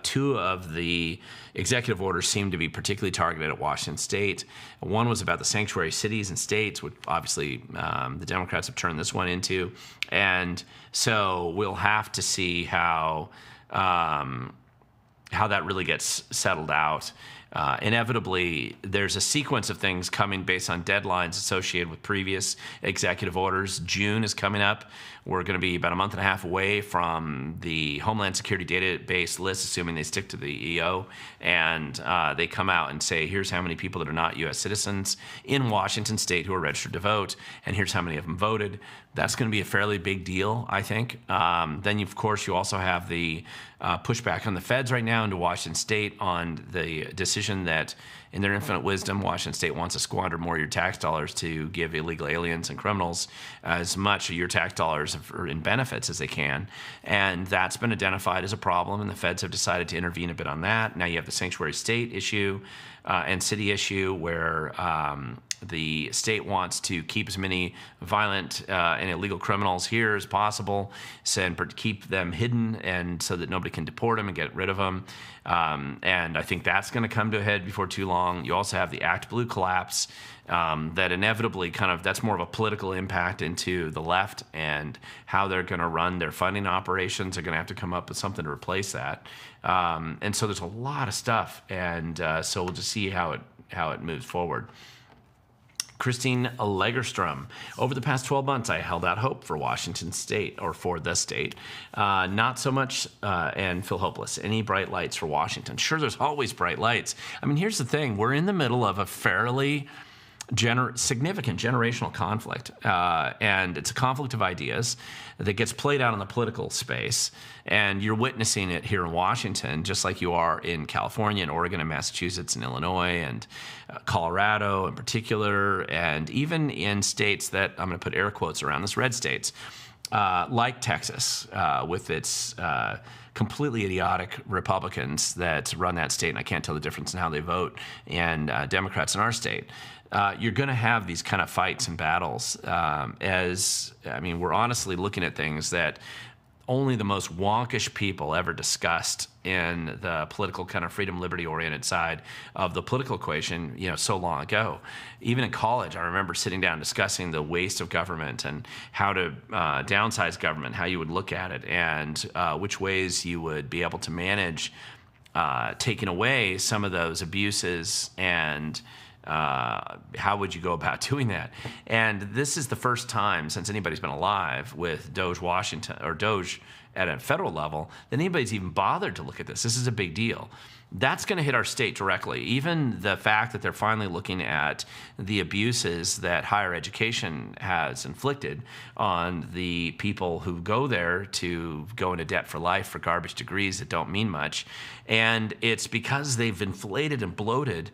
two of the executive orders seemed to be particularly targeted at Washington State. One was about the sanctuary cities and states, which obviously the Democrats have turned this one into. And so we'll have to see how that really gets settled out. Inevitably, there's a sequence of things coming based on deadlines associated with previous executive orders. June is coming up. We're going to be about a month and a half away from the Homeland Security database list, assuming they stick to the EO, and they come out and say, here's how many people that are not U.S. citizens in Washington State who are registered to vote, and here's how many of them voted. That's going to be a fairly big deal, I think. Then, of course, you also have the pushback on the feds right now into Washington State on the decision that, in their infinite wisdom, Washington State wants to squander more of your tax dollars to give illegal aliens and criminals as much of your tax dollars in benefits as they can. And that's been identified as a problem, and the feds have decided to intervene a bit on that. Now you have the sanctuary state issue and city issue where the state wants to keep as many violent and illegal criminals here as possible, and keep them hidden, and so that nobody can deport them and get rid of them. And I think that's going to come to a head before too long. You also have the Act Blue collapse that inevitably that's more of a political impact into the left and how they're going to run their funding operations. They're going to have to come up with something to replace that. And so there's a lot of stuff, and so we'll just see how it moves forward. Christine Lagerstrom. Over the past 12 months, I held out hope for Washington State, or for the state. Not so much, and feel hopeless. Any bright lights for Washington? Sure, there's always bright lights. I mean, here's the thing. We're in the middle of a fairly significant generational conflict, and it's a conflict of ideas that gets played out in the political space, and you're witnessing it here in Washington, just like you are in California and Oregon and Massachusetts and Illinois and Colorado in particular, and even in states that I'm going to put air quotes around this, red states, like Texas, with its completely idiotic Republicans that run that state, and I can't tell the difference in how they vote, and Democrats in our state. You're going to have these kind of fights and battles. We're honestly looking at things that only the most wonkish people ever discussed in the political kind of freedom, liberty-oriented side of the political equation, so long ago. Even in college, I remember sitting down discussing the waste of government and how to downsize government, how you would look at it, and which ways you would be able to manage taking away some of those abuses, and how would you go about doing that? And this is the first time since anybody's been alive with DOGE Washington, or DOGE at a federal level, that anybody's even bothered to look at this. This is a big deal. That's going to hit our state directly. Even the fact that they're finally looking at the abuses that higher education has inflicted on the people who go there to go into debt for life for garbage degrees that don't mean much. And it's because they've inflated and bloated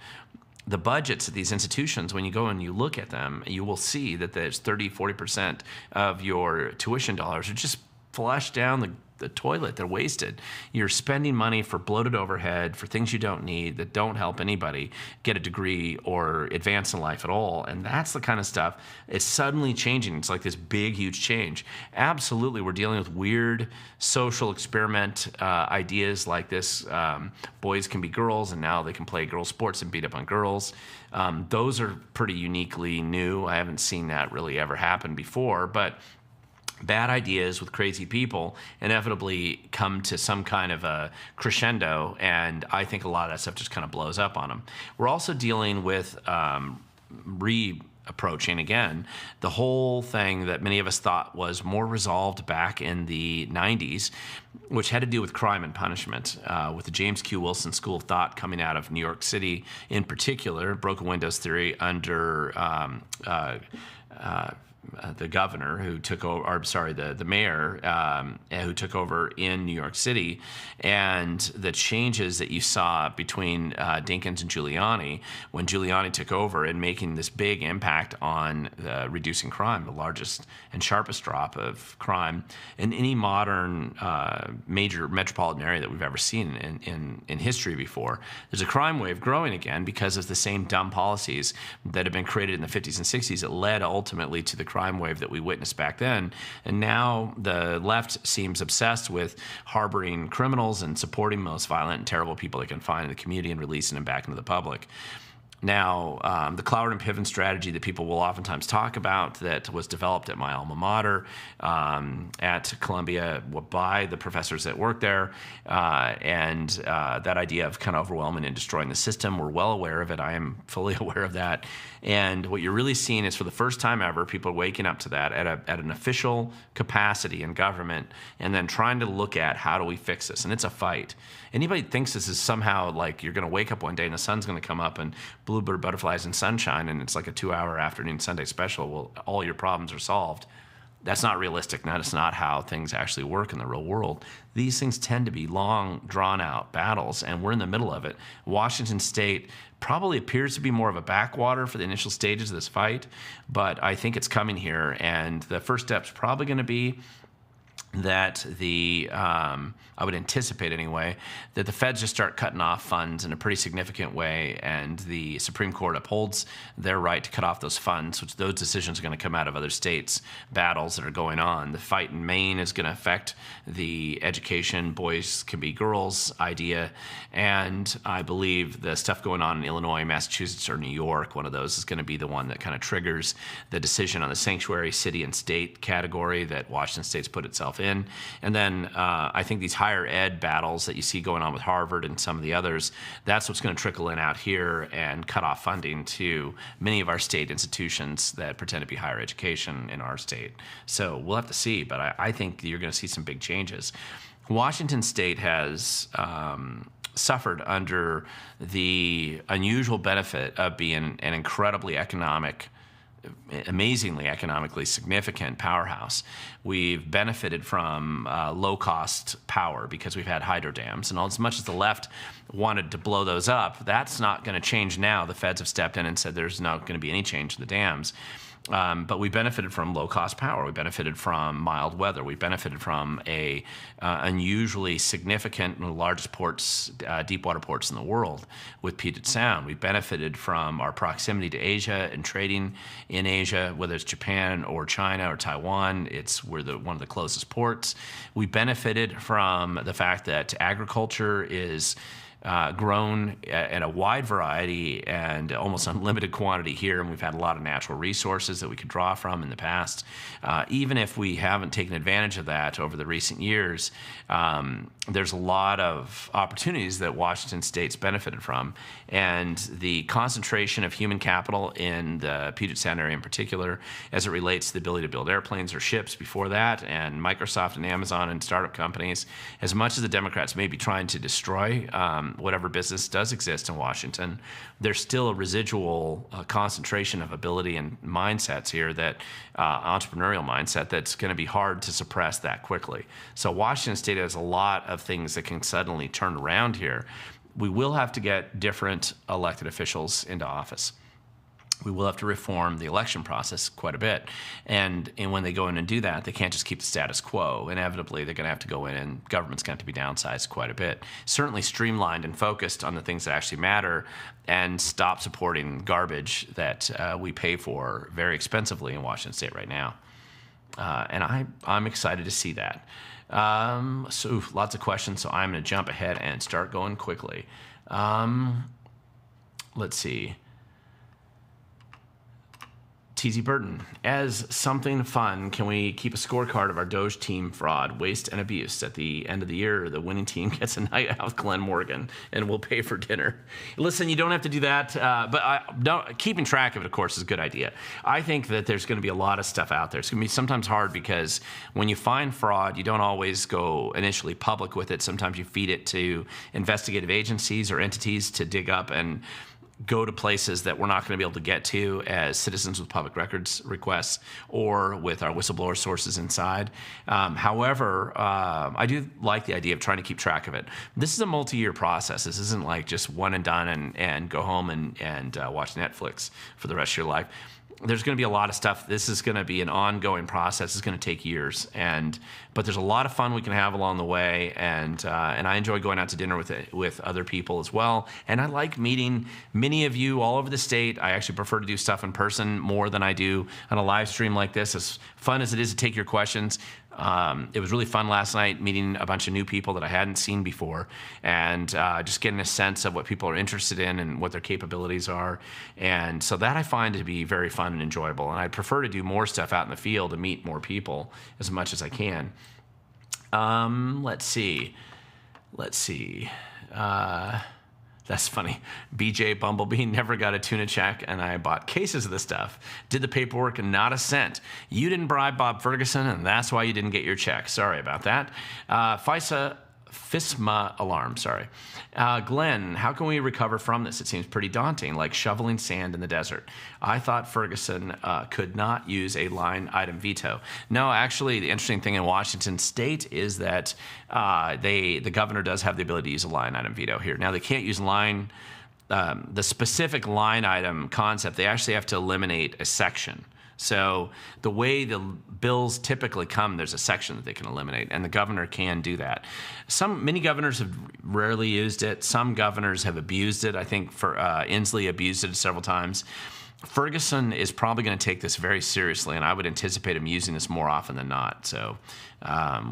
the budgets at these institutions. When you go and you look at them, you will see that there's 30-40% of your tuition dollars are just flushed down the toilet. They're wasted. You're spending money for bloated overhead, for things you don't need, that don't help anybody get a degree or advance in life at all. And that's the kind of stuff. It's suddenly changing. It's like this big, huge change. Absolutely, we're dealing with weird social experiment ideas like this. Boys can be girls, and now they can play girl sports and beat up on girls. Those are pretty uniquely new. I haven't seen that really ever happen before, but bad ideas with crazy people inevitably come to some kind of a crescendo, and I think a lot of that stuff just kind of blows up on them. We're also dealing with reapproaching again the whole thing that many of us thought was more resolved back in the 90s, which had to do with crime and punishment, with the James Q. Wilson School of Thought coming out of New York City in particular, broken windows theory under the governor who took over, or sorry, the mayor who took over in New York City, and the changes that you saw between Dinkins and Giuliani when Giuliani took over, and making this big impact on reducing crime, the largest and sharpest drop of crime in any modern major metropolitan area that we've ever seen in history before. There's a crime wave growing again because of the same dumb policies that have been created in the 50s and 60s that led ultimately to the crime wave that we witnessed back then. And now the left seems obsessed with harboring criminals and supporting the most violent and terrible people they can find in the community and releasing them back into the public. Now, the Cloward and Piven strategy that people will oftentimes talk about, that was developed at my alma mater at Columbia by the professors that work there, and that idea of kind of overwhelming and destroying the system, we're well aware of it. I am fully aware of that. And what you're really seeing is, for the first time ever, people are waking up to that at an official capacity in government, and then trying to look at how do we fix this. And it's a fight. Anybody thinks this is somehow like you're going to wake up one day and the sun's going to come up and bluebird butterflies and sunshine, and it's like a 2-hour afternoon Sunday special, well, all your problems are solved. That's not realistic. That's not how things actually work in the real world. These things tend to be long, drawn-out battles, and we're in the middle of it. Washington State probably appears to be more of a backwater for the initial stages of this fight, but I think it's coming here, and the first step's probably going to be that I would anticipate anyway, that the feds just start cutting off funds in a pretty significant way, and the Supreme Court upholds their right to cut off those funds, which those decisions are going to come out of other states' battles that are going on. The fight in Maine is going to affect the education, boys can be girls idea, and I believe the stuff going on in Illinois, Massachusetts, or New York, one of those is going to be the one that kind of triggers the decision on the sanctuary city and state category that Washington State's put itself in. And then I think these higher ed battles that you see going on with Harvard and some of the others, that's what's going to trickle in out here and cut off funding to many of our state institutions that pretend to be higher education in our state. So we'll have to see, but I think you're going to see some big changes. Washington State has suffered under the unusual benefit of being an incredibly amazingly economically significant powerhouse. We've benefited from low-cost power because we've had hydro dams, and as much as the left wanted to blow those up, that's not going to change now. The feds have stepped in and said there's not going to be any change in the dams. But we benefited from low-cost power. We benefited from mild weather. We benefited from a unusually significant, one of the largest ports, deep water ports in the world with Puget Sound. We benefited from our proximity to Asia and trading in Asia, whether it's Japan or China or Taiwan. We're one of the closest ports. We benefited from the fact that agriculture is grown in a wide variety and almost unlimited quantity here, and we've had a lot of natural resources that we could draw from in the past. Even if we haven't taken advantage of that over the recent years, there's a lot of opportunities that Washington State's benefited from, and the concentration of human capital in the Puget Sound area in particular, as it relates to the ability to build airplanes or ships before that, and Microsoft and Amazon and startup companies, as much as the Democrats may be trying to destroy whatever business does exist in Washington, there's still a residual concentration of ability and mindsets here, that entrepreneurial mindset, that's going to be hard to suppress that quickly. So Washington State has a lot of things that can suddenly turn around here. We will have to get different elected officials into office. We will have to reform the election process quite a bit. And when they go in and do that, they can't just keep the status quo. Inevitably, they're going to have to go in, and government's going to have to be downsized quite a bit. Certainly streamlined and focused on the things that actually matter, and stop supporting garbage that we pay for very expensively in Washington State right now. And I'm excited to see that. So lots of questions, so I'm going to jump ahead and start going quickly. Let's see. TZ Burton, as something fun, can we keep a scorecard of our DOGE team fraud, waste, and abuse? At the end of the year, the winning team gets a night out with Glenn Morgan, and we'll pay for dinner. Listen, you don't have to do that, but keeping track of it, of course, is a good idea. I think that there's going to be a lot of stuff out there. It's going to be sometimes hard, because when you find fraud, you don't always go initially public with it. Sometimes you feed it to investigative agencies or entities to dig up and go to places that we're not going to be able to get to as citizens with public records requests, or with our whistleblower sources inside. However, I do like the idea of trying to keep track of it. This is a multi-year process. This isn't like just one and done and go home and watch Netflix for the rest of your life. There's going to be a lot of stuff. This is going to be an ongoing process. It's going to take years, but there's a lot of fun we can have along the way, and I enjoy going out to dinner with other people as well. And I like meeting many of you all over the state. I actually prefer to do stuff in person more than I do on a live stream like this. As fun as it is to take your questions, it was really fun last night meeting a bunch of new people that I hadn't seen before, and just getting a sense of what people are interested in and what their capabilities are. And so that I find to be very fun and enjoyable. And I prefer to do more stuff out in the field and meet more people as much as I can. Let's see. That's funny. BJ Bumblebee never got a tuna check, and I bought cases of the stuff. Did the paperwork and not a cent. You didn't bribe Bob Ferguson, and that's why you didn't get your check. Sorry about that. FISA FISMA alarm, sorry. Glenn, how can we recover from this? It seems pretty daunting, like shoveling sand in the desert. I thought Ferguson could not use a line item veto. No, actually, the interesting thing in Washington State is that the governor does have the ability to use a line item veto here. Now, they can't use the specific line item concept. They actually have to eliminate a section. So the way the bills typically come, there's a section that they can eliminate, and the governor can do that. Many governors have rarely used it. Some governors have abused it. I think Inslee abused it several times. Ferguson is probably going to take this very seriously, and I would anticipate him using this more often than not. So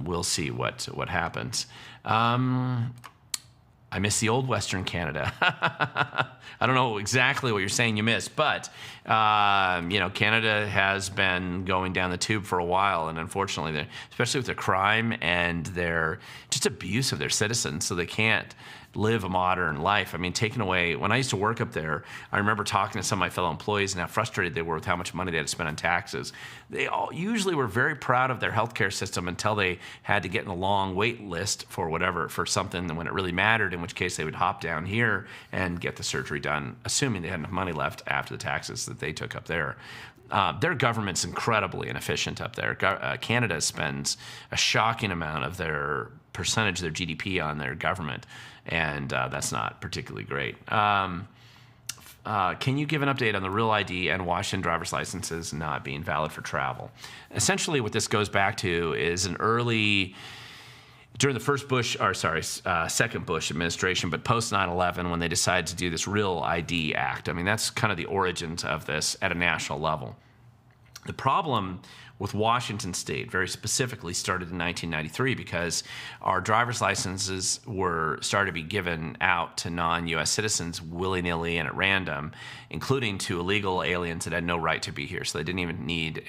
we'll see what happens. I miss the old Western Canada. I don't know exactly what you're saying you miss, but Canada has been going down the tube for a while, and unfortunately, especially with their crime and their just abuse of their citizens, so they can't live a modern life. I mean, taken away, when I used to work up there, I remember talking to some of my fellow employees and how frustrated they were with how much money they had to spend on taxes. They all usually were very proud of their healthcare system until they had to get in a long wait list for something when it really mattered, in which case they would hop down here and get the surgery done, assuming they had enough money left after the taxes that they took up there. Their government's incredibly inefficient up there. Canada spends a shocking amount of their percentage of their GDP on their government, and that's not particularly great. Can you give an update on the Real ID and Washington driver's licenses not being valid for travel? Essentially, what this goes back to is during the second Bush administration, but post 9/11, when they decided to do this Real ID Act. I mean, that's kind of the origins of this at a national level. The problem with Washington State, very specifically, started in 1993 because our driver's licenses started to be given out to non-U.S. citizens willy-nilly and at random, including to illegal aliens that had no right to be here. So they didn't even need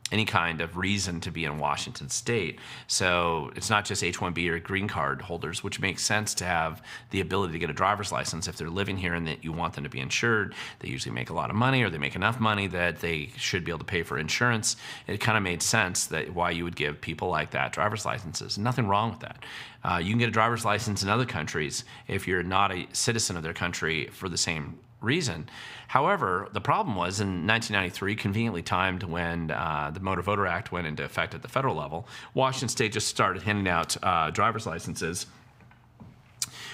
any kind of reason to be in Washington State. So it's not just H-1B or green card holders, which makes sense to have the ability to get a driver's license if they're living here and that you want them to be insured. They usually make a lot of money, or they make enough money that they should be able to pay for insurance. It kind of made sense that why you would give people like that driver's licenses. Nothing wrong with that. You can get a driver's license in other countries if you're not a citizen of their country for the same reason. However, the problem was in 1993, conveniently timed when the Motor Voter Act went into effect at the federal level, Washington State just started handing out driver's licenses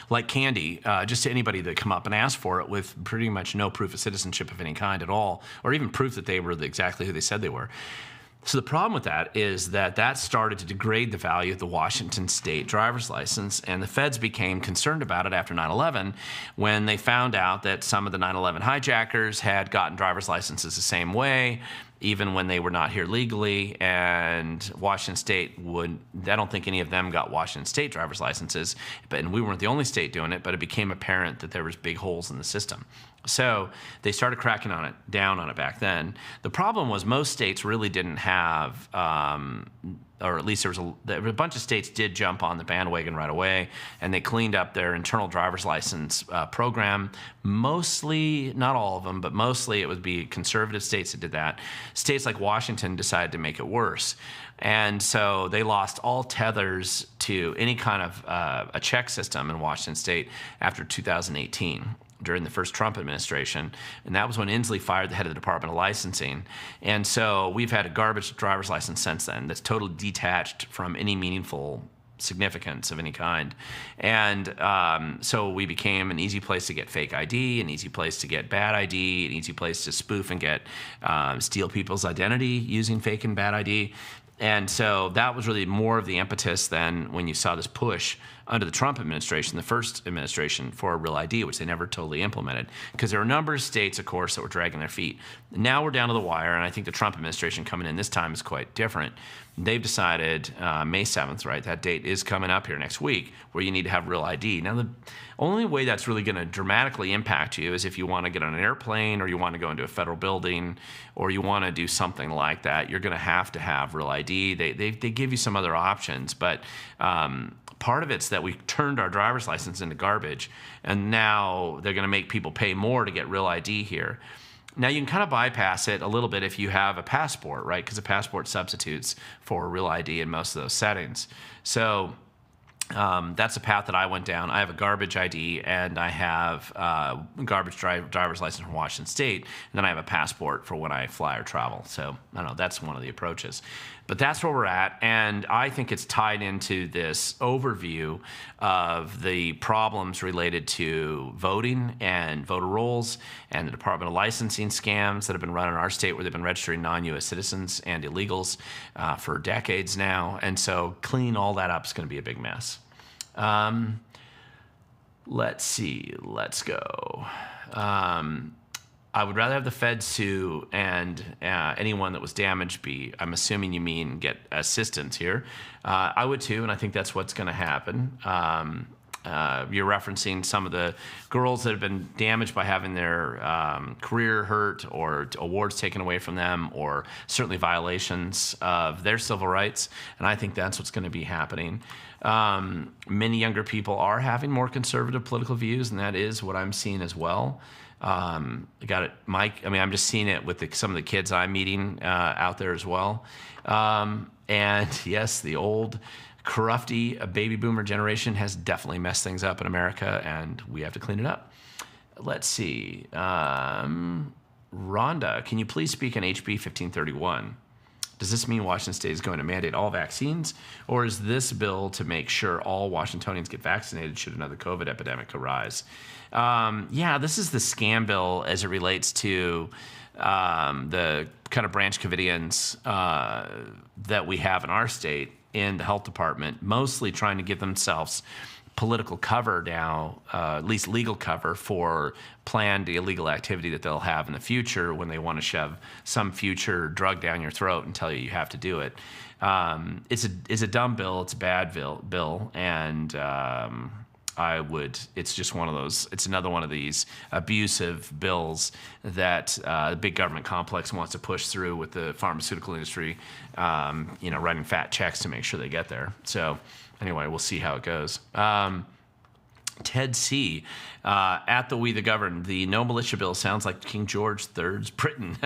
like candy, just to anybody that come up and ask for it with pretty much no proof of citizenship of any kind at all, or even proof that they were exactly who they said they were. So the problem with that is that started to degrade the value of the Washington State driver's license, and the feds became concerned about it after 9/11 when they found out that some of the 9/11 hijackers had gotten driver's licenses the same way, even when they were not here legally, and Washington State I don't think any of them got Washington State driver's licenses, and we weren't the only state doing it, but it became apparent that there was big holes in the system. So they started cracking down on it back then. The problem was most states really didn't have, or at least there was a bunch of states did jump on the bandwagon right away, and they cleaned up their internal driver's license program. Mostly, not all of them, but mostly it would be conservative states that did that. States like Washington decided to make it worse. And so they lost all tethers to any kind of a check system in Washington State after 2018. During the first Trump administration, and that was when Inslee fired the head of the Department of Licensing. And so we've had a garbage driver's license since then that's totally detached from any meaningful significance of any kind. And so we became an easy place to get fake ID, an easy place to get bad ID, an easy place to spoof and get steal people's identity using fake and bad ID. And so that was really more of the impetus than when you saw this push under the Trump administration, the first administration, for a Real ID, which they never totally implemented. Because there were a number of states, of course, that were dragging their feet. Now we're down to the wire, and I think the Trump administration coming in this time is quite different. They've decided May 7th, right? That date is coming up here next week, where you need to have Real ID. Now, the only way that's really going to dramatically impact you is if you want to get on an airplane, or you want to go into a federal building, or you want to do something like that. You're going to have Real ID. They give you some other options, but part of it's that we turned our driver's license into garbage, and now they're going to make people pay more to get Real ID here. Now, you can kind of bypass it a little bit if you have a passport, right? Because a passport substitutes for Real ID in most of those settings. So That's a path that I went down. I have a garbage ID, and I have garbage driver's license from Washington State, and then I have a passport for when I fly or travel. So I don't know, that's one of the approaches. But that's where we're at, and I think it's tied into this overview of the problems related to voting and voter rolls and the Department of Licensing scams that have been run in our state, where they've been registering non-U.S. citizens and illegals for decades now. And so cleaning all that up is going to be a big mess. Let's see. Let's go. I would rather have the Fed sue and anyone that was damaged be, I'm assuming you mean get assistance here. I would too, and I think that's what's going to happen. You're referencing some of the girls that have been damaged by having their career hurt or awards taken away from them, or certainly violations of their civil rights, and I think that's what's going to be happening. Many younger people are having more conservative political views, and that is what I'm seeing as well. I got it, Mike. I mean, I'm just seeing it with some of the kids I'm meeting out there as well. And yes, the old crufty baby boomer generation has definitely messed things up in America, and we have to clean it up. Let's see. Rhonda, can you please speak on HB 1531? Does this mean Washington State is going to mandate all vaccines, or is this bill to make sure all Washingtonians get vaccinated should another COVID epidemic arise? Yeah, this is the scam bill as it relates to the kind of branch Covidians that we have in our state in the health department, mostly trying to give themselves political cover now, at least legal cover for planned illegal activity that they'll have in the future when they want to shove some future drug down your throat and tell you you have to do it. It's a dumb bill. It's a bad bill, and it's just one of those. It's another one of these abusive bills that the big government complex wants to push through with the pharmaceutical industry, writing fat checks to make sure they get there. So anyway, we'll see how it goes. Ted C. At the We the Govern, the no militia bill sounds like King George III's Britain.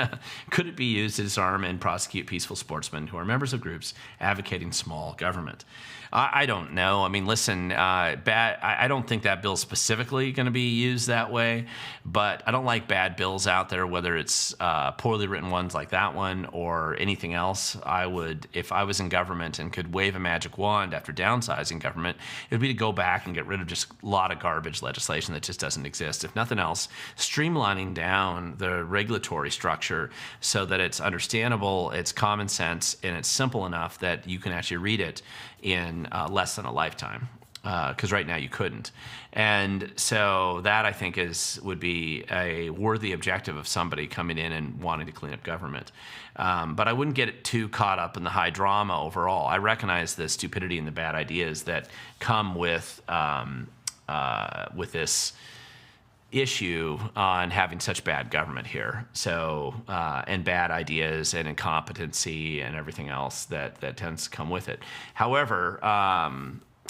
Could it be used to disarm and prosecute peaceful sportsmen who are members of groups advocating small government? I don't know. I mean, listen, I don't think that bill's specifically going to be used that way, but I don't like bad bills out there, whether it's poorly written ones like that one or anything else. I would, if I was in government and could wave a magic wand after downsizing government, it would be to go back and get rid of just a lot of garbage legislation that just doesn't exist. If nothing else, streamlining down the regulatory structure so that it's understandable, it's common sense, and it's simple enough that you can actually read it in less than a lifetime, because right now you couldn't. And so that, I think, would be a worthy objective of somebody coming in and wanting to clean up government. But I wouldn't get too caught up in the high drama overall. I recognize the stupidity and the bad ideas that come with this issue on having such bad government here. So, and bad ideas and incompetency and everything else that tends to come with it. However,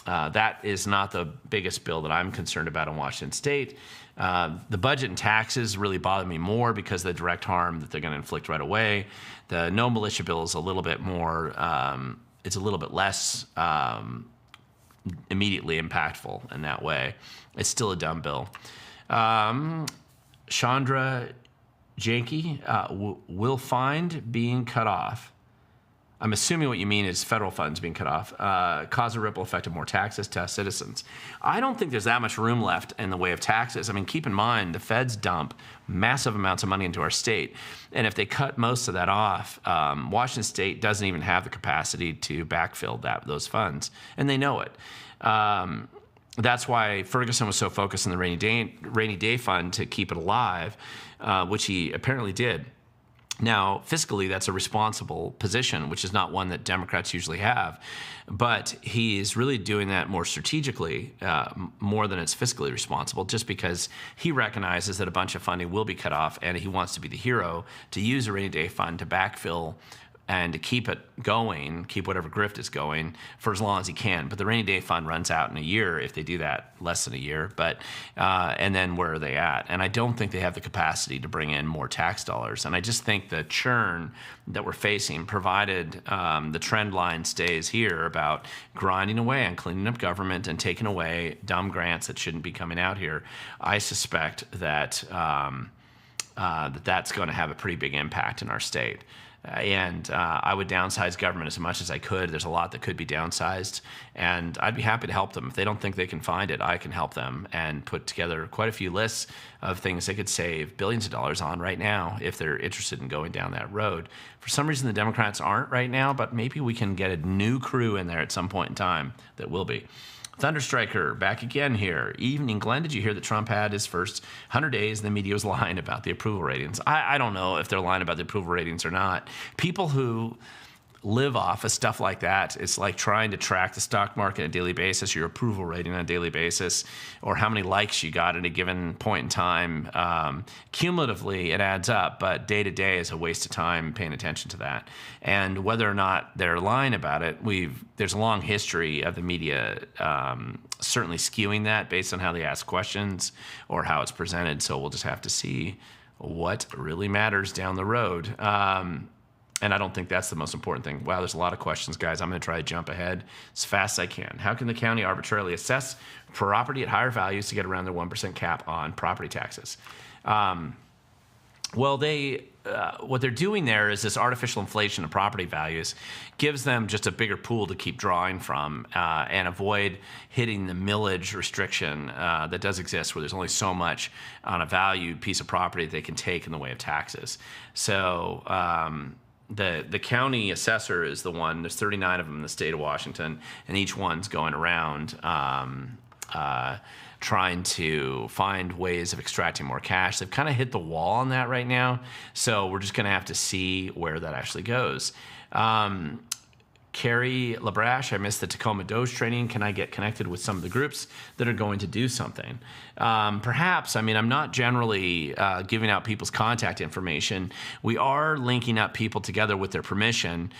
that is not the biggest bill that I'm concerned about in Washington State. The budget and taxes really bother me more because of the direct harm that they're going to inflict right away. The no militia bill is a little bit more, it's a little bit less immediately impactful in that way. It's still a dumb bill. Chandra Janky, will find being cut off. I'm assuming what you mean is federal funds being cut off, cause a ripple effect of more taxes to citizens. I don't think there's that much room left in the way of taxes. I mean, keep in mind, the feds dump massive amounts of money into our state. And if they cut most of that off, Washington State doesn't even have the capacity to backfill those funds. And they know it. That's why Ferguson was so focused on the rainy day fund to keep it alive, which he apparently did. Now, fiscally, that's a responsible position, which is not one that Democrats usually have. But he's really doing that more strategically, more than it's fiscally responsible, just because he recognizes that a bunch of funding will be cut off, and he wants to be the hero to use a rainy day fund to backfill and to keep it going, keep whatever grift is going for as long as he can. But the rainy day fund runs out in a year if they do that, less than a year. But and then where are they at? And I don't think they have the capacity to bring in more tax dollars. And I just think the churn that we're facing, provided the trend line stays here about grinding away and cleaning up government and taking away dumb grants that shouldn't be coming out here, I suspect that that's going to have a pretty big impact in our state. And I would downsize government as much as I could. There's a lot that could be downsized, and I'd be happy to help them. If they don't think they can find it, I can help them and put together quite a few lists of things they could save billions of dollars on right now if they're interested in going down that road. For some reason, the Democrats aren't right now, but maybe we can get a new crew in there at some point in time that will be. Thunderstriker, back again here. Evening, Glenn, did you hear that Trump had his first 100 days and the media was lying about the approval ratings? I don't know if they're lying about the approval ratings or not. People who live off of stuff like that, it's like trying to track the stock market on a daily basis, your approval rating on a daily basis, or how many likes you got at a given point in time. Cumulatively, it adds up, but day to day is a waste of time paying attention to that. And whether or not they're lying about it, there's a long history of the media certainly skewing that based on how they ask questions or how it's presented. So we'll just have to see what really matters down the road. And I don't think that's the most important thing. Wow, there's a lot of questions, guys. I'm going to try to jump ahead as fast as I can. How can the county arbitrarily assess property at higher values to get around their 1% cap on property taxes? Well, what they're doing there is this artificial inflation of property values gives them just a bigger pool to keep drawing from and avoid hitting the millage restriction that does exist, where there's only so much on a valued piece of property they can take in the way of taxes. So the county assessor is the one. There's 39 of them in the state of Washington, and each one's going around trying to find ways of extracting more cash. They've kind of hit the wall on that right now, so we're just going to have to see where that actually goes. Carrie Labrash, I missed the Tacoma DOGE training. Can I get connected with some of the groups that are going to do something? Perhaps. I mean, I'm not generally giving out people's contact information. We are linking up people together with their permission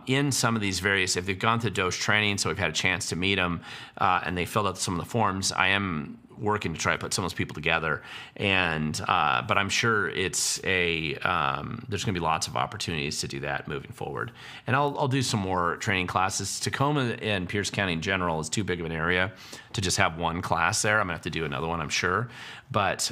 in some of these various, if they've gone through DOGE training, so we've had a chance to meet them, and they filled out some of the forms. I am working to try to put some of those people together, and but I'm sure it's there's going to be lots of opportunities to do that moving forward. And I'll do some more training classes. Tacoma and Pierce County in general is too big of an area to just have one class there. I'm gonna have to do another one, I'm sure, but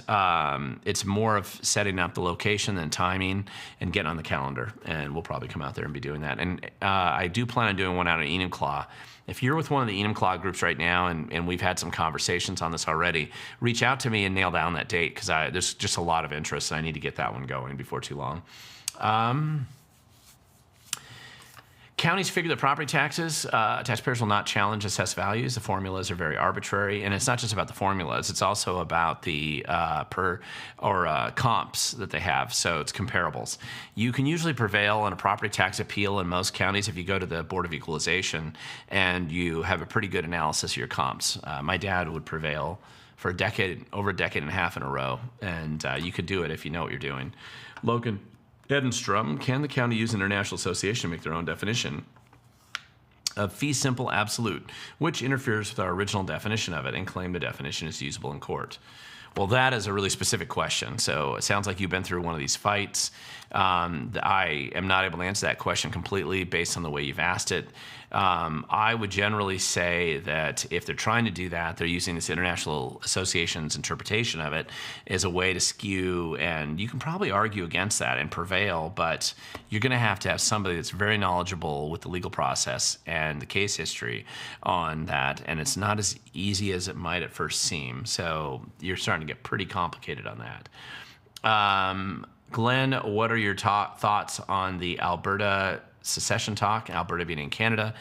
it's more of setting up the location than timing and getting on the calendar, and we'll probably come out there and be doing that. And I do plan on doing one out in Enumclaw. If you're with one of the Enumclaw groups right now, and we've had some conversations on this already, reach out to me and nail down that date, because there's just a lot of interest, and I need to get that one going before too long. Counties figure that property taxes, taxpayers will not challenge assessed values. The formulas are very arbitrary, and it's not just about the formulas. It's also about the comps that they have, so it's comparables. You can usually prevail on a property tax appeal in most counties if you go to the Board of Equalization and you have a pretty good analysis of your comps. My dad would prevail for over a decade and a half in a row, and you could do it if you know what you're doing. Logan Edenstrom, can the county use an international association to make their own definition of fee simple absolute, which interferes with our original definition of it, and claim the definition is usable in court? Well, that is a really specific question. So it sounds like you've been through one of these fights. I am not able to answer that question completely based on the way you've asked it. I would generally say that if they're trying to do that, they're using this international association's interpretation of it as a way to skew, and you can probably argue against that and prevail, but you're going to have somebody that's very knowledgeable with the legal process and the case history on that, and it's not as easy as it might at first seem. So you're starting to get pretty complicated on that. Glenn, what are your thoughts on the Alberta secession talk, Alberta being in Canada,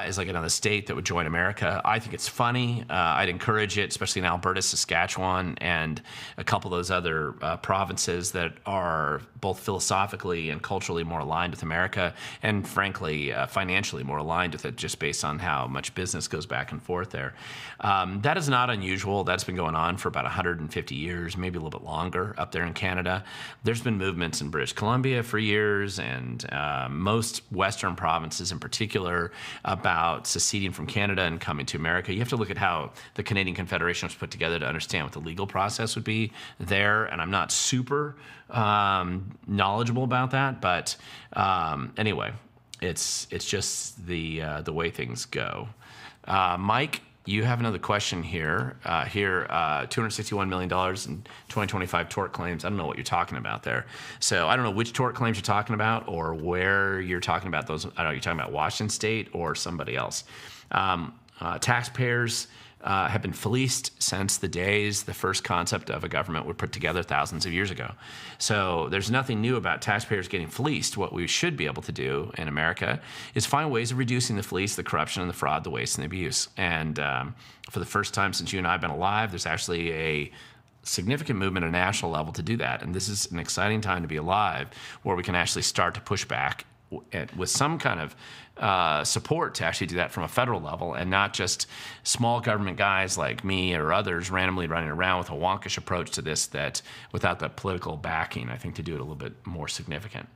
is like another state that would join America. I think it's funny. I'd encourage it, especially in Alberta, Saskatchewan, and a couple of those other provinces that are both philosophically and culturally more aligned with America, and frankly, financially more aligned with it, just based on how much business goes back and forth there. That is not unusual. That's been going on for about 150 years, maybe a little bit longer up there in Canada. There's been movements in British Columbia for years, and most Western provinces in particular, about seceding from Canada and coming to America. You have to look at how the Canadian Confederation was put together to understand what the legal process would be there, and I'm not super knowledgeable about that, but anyway, it's just the way things go. Mike, you have another question here. $261 million in 2025 tort claims. I don't know what you're talking about there. So I don't know which tort claims you're talking about or where you're talking about those. I don't know, you're talking about Washington State or somebody else. Taxpayers have been fleeced since the days the first concept of a government were put together thousands of years ago. So there's nothing new about taxpayers getting fleeced. What we should be able to do in America is find ways of reducing the fleece, the corruption, and the fraud, the waste, and the abuse. And for the first time since you and I have been alive, there's actually a significant movement at a national level to do that. And this is an exciting time to be alive, where we can actually start to push back with some kind of support to actually do that from a federal level, and not just small government guys like me or others randomly running around with a wonkish approach to this that without the political backing, I think, to do it a little bit more significant.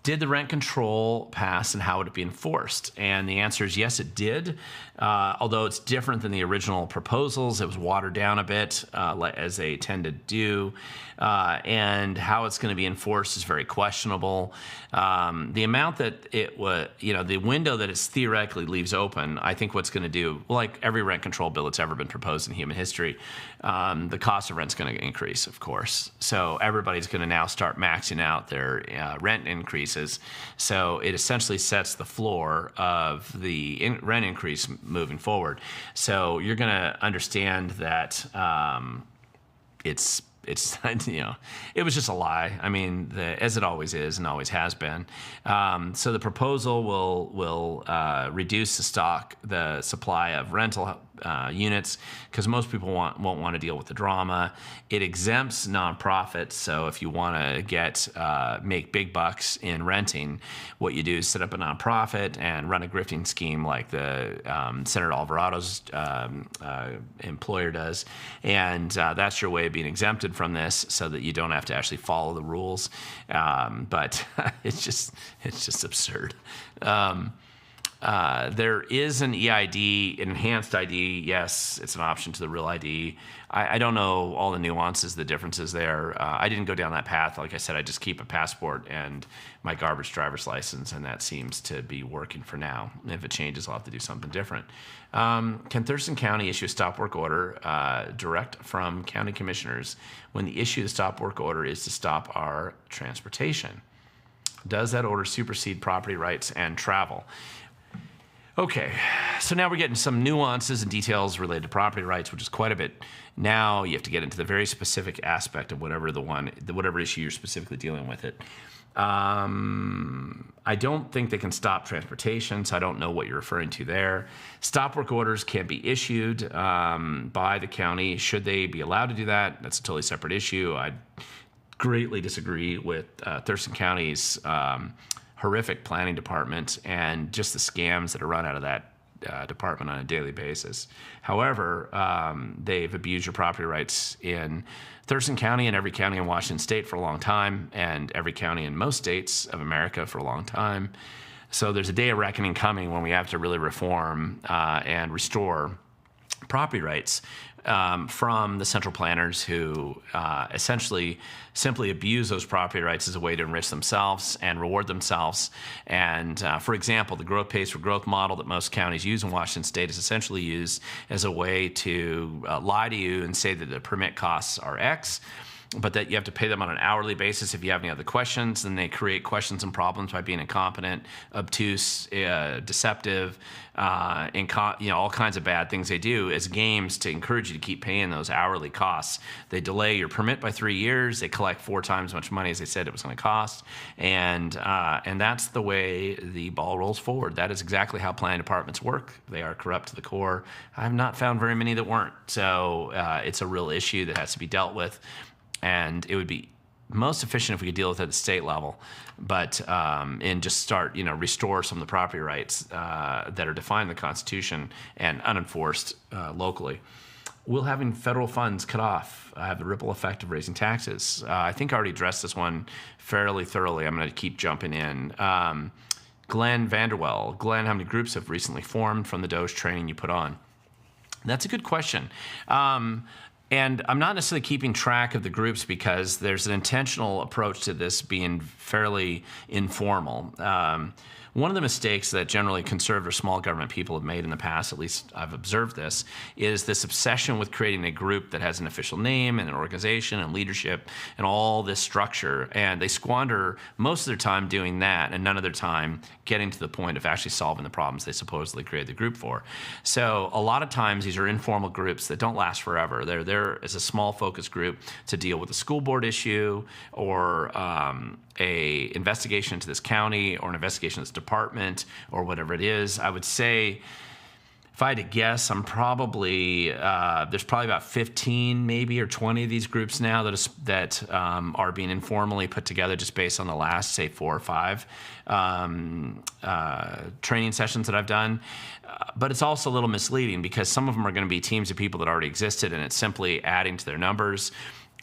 Did the rent control pass, and how would it be enforced? And the answer is yes, it did. Although it's different than the original proposals, it was watered down a bit, as they tend to do. And how it's going to be enforced is very questionable. The amount that it was, the window that it theoretically leaves open, I think what's going to do, like every rent control bill that's ever been proposed in human history, the cost of rent's going to increase, of course. So everybody's going to now start maxing out their rent increases. So it essentially sets the floor of the rent increase moving forward. So you're going to understand that it's it was just a lie. I mean, as it always is and always has been. So the proposal will reduce the supply of rental units, because most people won't want to deal with the drama. It exempts nonprofits. So if you want to make big bucks in renting, what you do is set up a nonprofit and run a grifting scheme like the Senator Alvarado's employer does, and that's your way of being exempted from this, so that you don't have to actually follow the rules. But it's just absurd. There is an EID, an enhanced ID. Yes, it's an option to the real ID. I don't know all the nuances, the differences there. I didn't go down that path. Like I said, I just keep a passport and my garbage driver's license, and that seems to be working for now. If it changes, I'll have to do something different. Can Thurston County issue a stop work order direct from county commissioners when the issue of the stop work order is to stop our transportation? Does that order supersede property rights and travel? Okay, so now we're getting some nuances and details related to property rights, which is quite a bit. Now you have to get into the very specific aspect of whatever issue you're specifically dealing with it. I don't think they can stop transportation, so I don't know what you're referring to there. Stop work orders can be issued by the county. Should they be allowed to do that? That's a totally separate issue. I greatly disagree with Thurston County's horrific planning department and just the scams that are run out of that department on a daily basis. However, they've abused your property rights in Thurston County and every county in Washington State for a long time, and every county in most states of America for a long time. So there's a day of reckoning coming when we have to really reform and restore property rights from the central planners who essentially simply abuse those property rights as a way to enrich themselves and reward themselves. And for example, the growth pays for growth model that most counties use in Washington State is essentially used as a way to lie to you and say that the permit costs are X. but that you have to pay them on an hourly basis if you have any other questions. And they create questions and problems by being incompetent, obtuse, deceptive, and all kinds of bad things they do as games to encourage you to keep paying those hourly costs. They delay your permit by 3 years. They collect 4 times as much money as they said it was going to cost, and that's the way the ball rolls forward. That is exactly how planning departments work. They are corrupt to the core. I have not found very many that weren't. So it's a real issue that has to be dealt with, and it would be most efficient if we could deal with it at the state level, but and just start, restore some of the property rights that are defined in the Constitution and unenforced locally. Will having federal funds cut off have the ripple effect of raising taxes? I think I already addressed this one fairly thoroughly. I'm going to keep jumping in. Glenn Vanderwell. Glenn, how many groups have recently formed from the DOGE training you put on? That's a good question. And I'm not necessarily keeping track of the groups because there's an intentional approach to this being fairly informal. One of the mistakes that generally conservative small government people have made in the past, at least I've observed this, is this obsession with creating a group that has an official name and an organization and leadership and all this structure. And they squander most of their time doing that and none of their time getting to the point of actually solving the problems they supposedly created the group for. So a lot of times these are informal groups that don't last forever. They're there as a small focus group to deal with a school board issue or a investigation into this county or an investigation into this department or whatever it is. I would say, if I had to guess, I'm probably there's probably about 15 maybe or 20 of these groups now that are being informally put together just based on the last, say, 4 or 5 training sessions that I've done. But it's also a little misleading because some of them are going to be teams of people that already existed and it's simply adding to their numbers,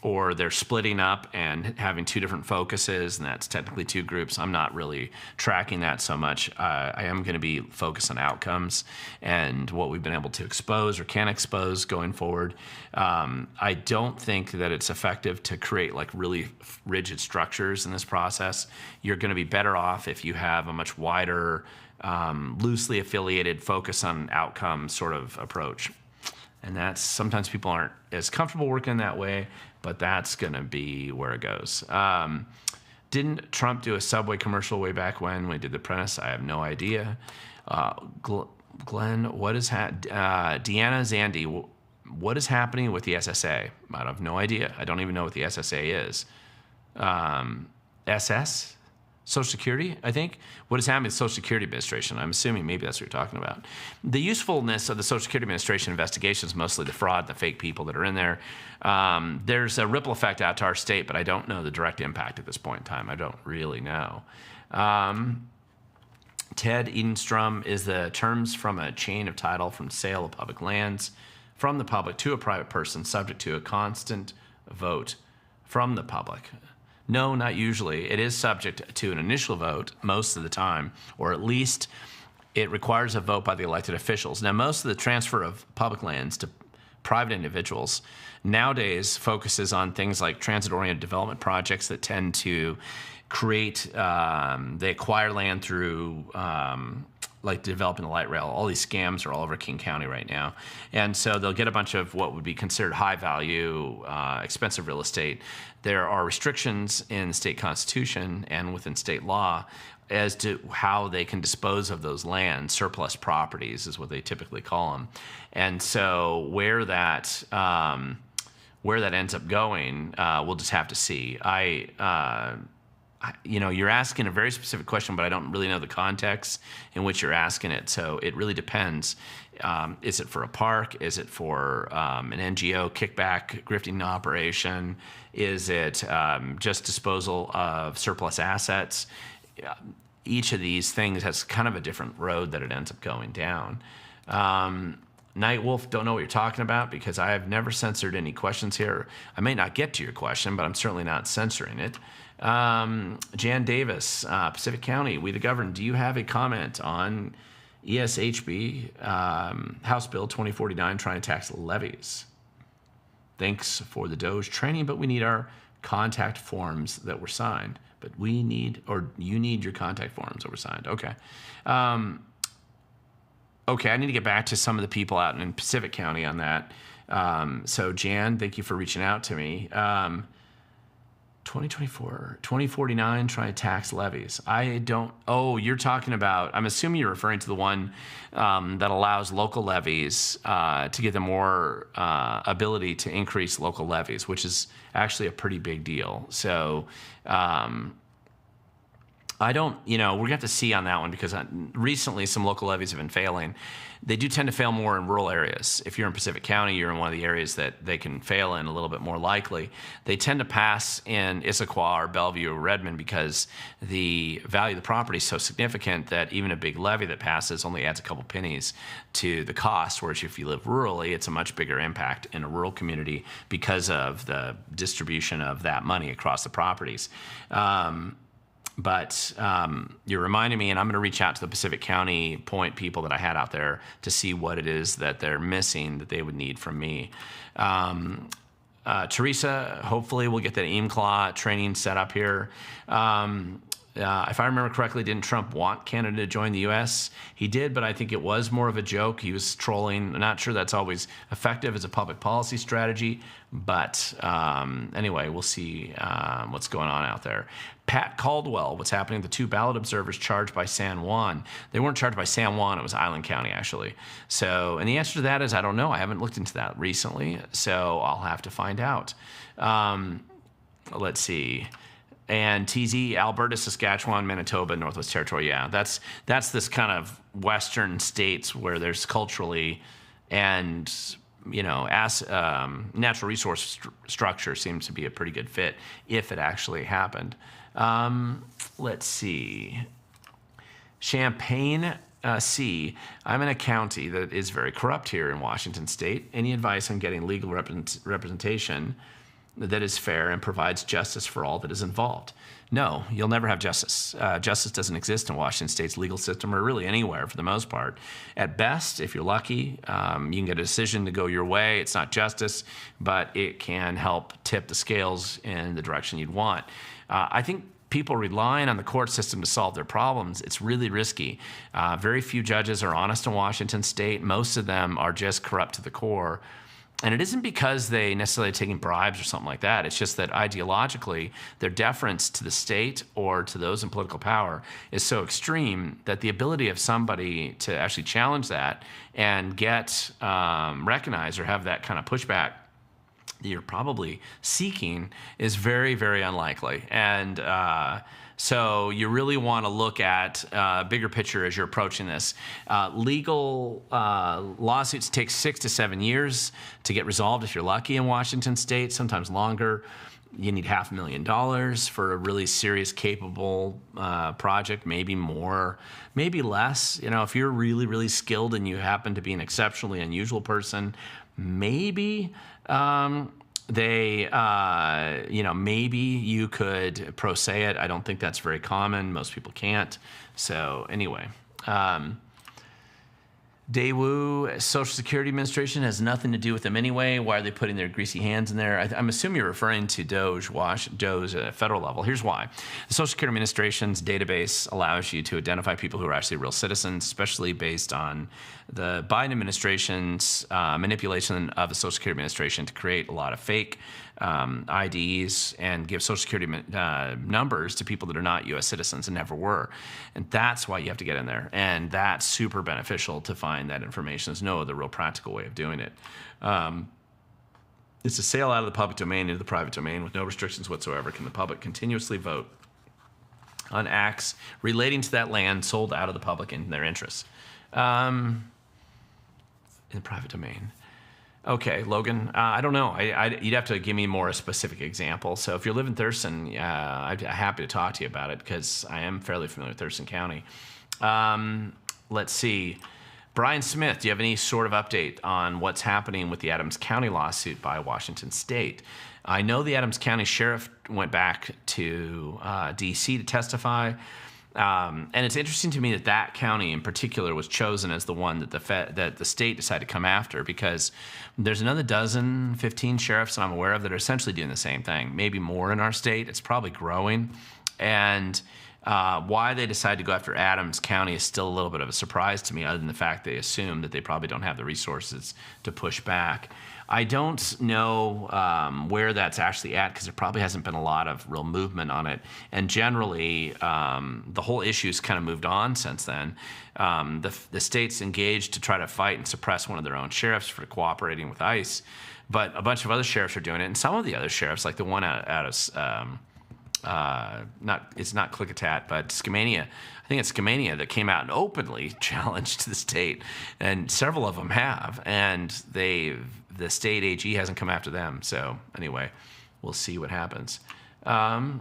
or they're splitting up and having 2 different focuses, and that's technically 2 groups. I'm not really tracking that so much. I am going to be focused on outcomes and what we've been able to expose or can expose going forward. I don't think that it's effective to create like really rigid structures in this process. You're going to be better off if you have a much wider, loosely affiliated focus on outcome sort of approach. And that's, sometimes people aren't as comfortable working that way, but that's going to be where it goes. Didn't Trump do a Subway commercial way back when we did The Apprentice? I have no idea. Glenn, what is Deanna Zandy, what is happening with the SSA? I have no idea. I don't even know what the SSA is. SS? Social Security, I think. What is happening with the Social Security Administration? I'm assuming maybe that's what you're talking about. The usefulness of the Social Security Administration investigation is mostly the fraud, the fake people that are in there. There's a ripple effect out to our state, but I don't know the direct impact at this point in time. I don't really know. Ted Edenstrom, is the terms from a chain of title from sale of public lands from the public to a private person subject to a constant vote from the public? No, not usually. It is subject to an initial vote most of the time, or at least it requires a vote by the elected officials. Now, most of the transfer of public lands to private individuals nowadays focuses on things like transit-oriented development projects that tend to create, they acquire land through like developing the light rail. All these scams are all over King County right now. And so they'll get a bunch of what would be considered high value, expensive real estate. There are restrictions in the state constitution and within state law as to how they can dispose of those lands. Surplus properties is what they typically call them. And so where that ends up going, we'll just have to see. You're asking a very specific question, but I don't really know the context in which you're asking it. So it really depends. Is it for a park? Is it for an NGO kickback grifting operation? Is it just disposal of surplus assets? Each of these things has kind of a different road that it ends up going down. Night Wolf, don't know what you're talking about because I have never censored any questions here. I may not get to your question, but I'm certainly not censoring it. Jan Davis, Pacific County, we the governed. Do you have a comment on ESHB, House Bill 2049, trying to tax levies? Thanks for the DOGE training, but we need our contact forms that were signed. But you need your contact forms that were signed. Okay. Okay, I need to get back to some of the people out in Pacific County on that. So Jan, thank you for reaching out to me. 2024, 2049, try to tax levies. I don't, oh, you're talking about, I'm assuming you're referring to the one that allows local levies to give them more ability to increase local levies, which is actually a pretty big deal. So I don't, we're going to have to see on that one because recently some local levies have been failing. They do tend to fail more in rural areas. If you're in Pacific County, you're in one of the areas that they can fail in a little bit more likely. They tend to pass in Issaquah or Bellevue or Redmond because the value of the property is so significant that even a big levy that passes only adds a couple pennies to the cost, whereas if you live rurally, it's a much bigger impact in a rural community because of the distribution of that money across the properties. But you're reminding me, and I'm going to reach out to the Pacific County Point people that I had out there to see what it is that they're missing that they would need from me. Teresa, hopefully we'll get that EMCLA training set up here. If I remember correctly, didn't Trump want Canada to join the U.S.? He did, but I think it was more of a joke. He was trolling. I'm not sure that's always effective as a public policy strategy, but anyway, we'll see what's going on out there. Pat Caldwell, what's happening? The 2 ballot observers charged by San Juan. They weren't charged by San Juan. It was Island County, actually. So, and the answer to that is I don't know. I haven't looked into that recently, so I'll have to find out. Let's see. And TZ, Alberta, Saskatchewan, Manitoba, Northwest Territory. Yeah, that's this kind of Western states where there's culturally and, natural resource structure seems to be a pretty good fit if it actually happened. Let's see. Champaign, C. I'm in a county that is very corrupt here in Washington State. Any advice on getting legal representation that is fair and provides justice for all that is involved? No, you'll never have justice. Justice doesn't exist in Washington State's legal system or really anywhere for the most part. At best, if you're lucky, you can get a decision to go your way. It's not justice, but it can help tip the scales in the direction you'd want. I think people relying on the court system to solve their problems, it's really risky. Very few judges are honest in Washington State. Most of them are just corrupt to the core. And it isn't because they necessarily are taking bribes or something like that. It's just that ideologically, their deference to the state or to those in political power is so extreme that the ability of somebody to actually challenge that and get recognized or have that kind of pushback that you're probably seeking is very, very unlikely. And so you really want to look at bigger picture as you're approaching this. Legal lawsuits take 6 to 7 years to get resolved if you're lucky in Washington State, sometimes longer. You need $500,000 for a really serious, capable project, maybe more, maybe less. If you're really, really skilled and you happen to be an exceptionally unusual person, maybe maybe you could pro se it. I don't think that's very common. Most people can't. So anyway, Daewoo, Social Security Administration has nothing to do with them anyway. Why are they putting their greasy hands in there? I'm assuming you're referring to DOGE at a federal level. Here's why. The Social Security Administration's database allows you to identify people who are actually real citizens, especially based on the Biden administration's manipulation of the Social Security Administration to create a lot of fake IDs and give Social Security numbers to people that are not U.S. citizens and never were. And that's why you have to get in there. And that's super beneficial to find that information. There's no other real practical way of doing it. It's a sale out of the public domain into the private domain with no restrictions whatsoever. Can the public continuously vote on acts relating to that land sold out of the public in their interests? In the private domain. Okay, Logan, I don't know. You'd have to give me more a specific example. So if you live in Thurston, I'd be happy to talk to you about it because I am fairly familiar with Thurston County. Let's see. Brian Smith, do you have any sort of update on what's happening with the Adams County lawsuit by Washington State? I know the Adams County Sheriff went back to D.C. to testify. And it's interesting to me that that county in particular was chosen as the one that the state decided to come after, because there's another 15 sheriffs that I'm aware of that are essentially doing the same thing, maybe more in our state. It's probably growing. And Why they decided to go after Adams County is still a little bit of a surprise to me, other than the fact they assume that they probably don't have the resources to push back. I don't know where that's actually at, because there probably hasn't been a lot of real movement on it. And generally, the whole issue's kind of moved on since then. The state's engaged to try to fight and suppress one of their own sheriffs for cooperating with ICE, but a bunch of other sheriffs are doing it. And some of the other sheriffs, like the one out of it's not Klickitat, but Skamania. I think it's Skamania that came out and openly challenged the state, and several of them have, and the state AG hasn't come after them. So anyway, we'll see what happens. Both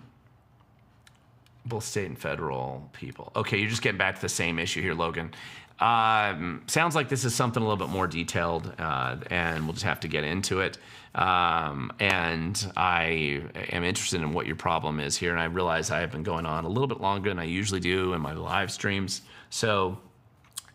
state and federal people. Okay, you're just getting back to the same issue here, Logan. Sounds like this is something a little bit more detailed, and we'll just have to get into it. And I am interested in what your problem is here, and I realize I have been going on a little bit longer than I usually do in my live streams. So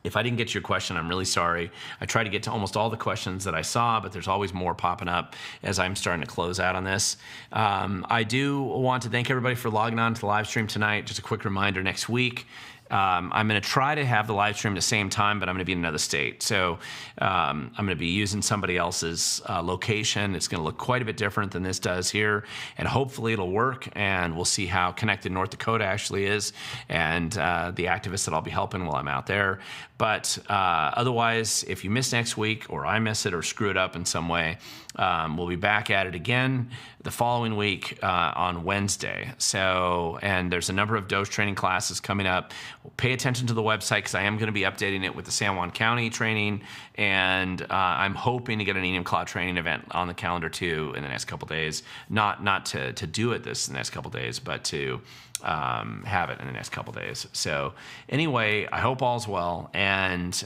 if I didn't get to your question, I'm really sorry. I try to get to almost all the questions that I saw, but there's always more popping up as I'm starting to close out on this. I do want to thank everybody for logging on to the live stream tonight. Just a quick reminder, next week, I'm going to try to have the live stream at the same time, but I'm going to be in another state. So I'm going to be using somebody else's location. It's going to look quite a bit different than this does here, and hopefully it'll work, and we'll see how connected North Dakota actually is, and the activists that I'll be helping while I'm out there. But otherwise, if you miss next week, or I miss it or screw it up in some way, we'll be back at it again the following week on Wednesday. So, and there's a number of DOGE training classes coming up. Pay attention to the website, because I am going to be updating it with the San Juan County training, and I'm hoping to get an Indian Cloud training event on the calendar too in the next couple days. Not to do it this in the next couple days, but to have it in the next couple days. So anyway, I hope all's well, and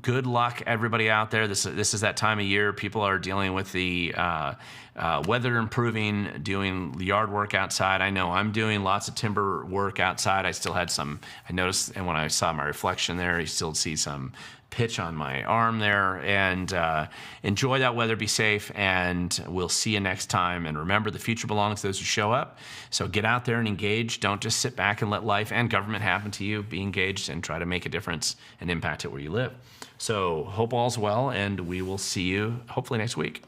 good luck, everybody out there. This is that time of year. People are dealing with the weather improving, doing yard work outside. I know I'm doing lots of timber work outside. I still had some, I noticed, and when I saw my reflection there, you still see some pitch on my arm there. And enjoy that weather, be safe, and we'll see you next time. And remember, the future belongs to those who show up. So get out there and engage. Don't just sit back and let life and government happen to you. Be engaged and try to make a difference and impact it where you live. So hope all's well, and we will see you hopefully next week.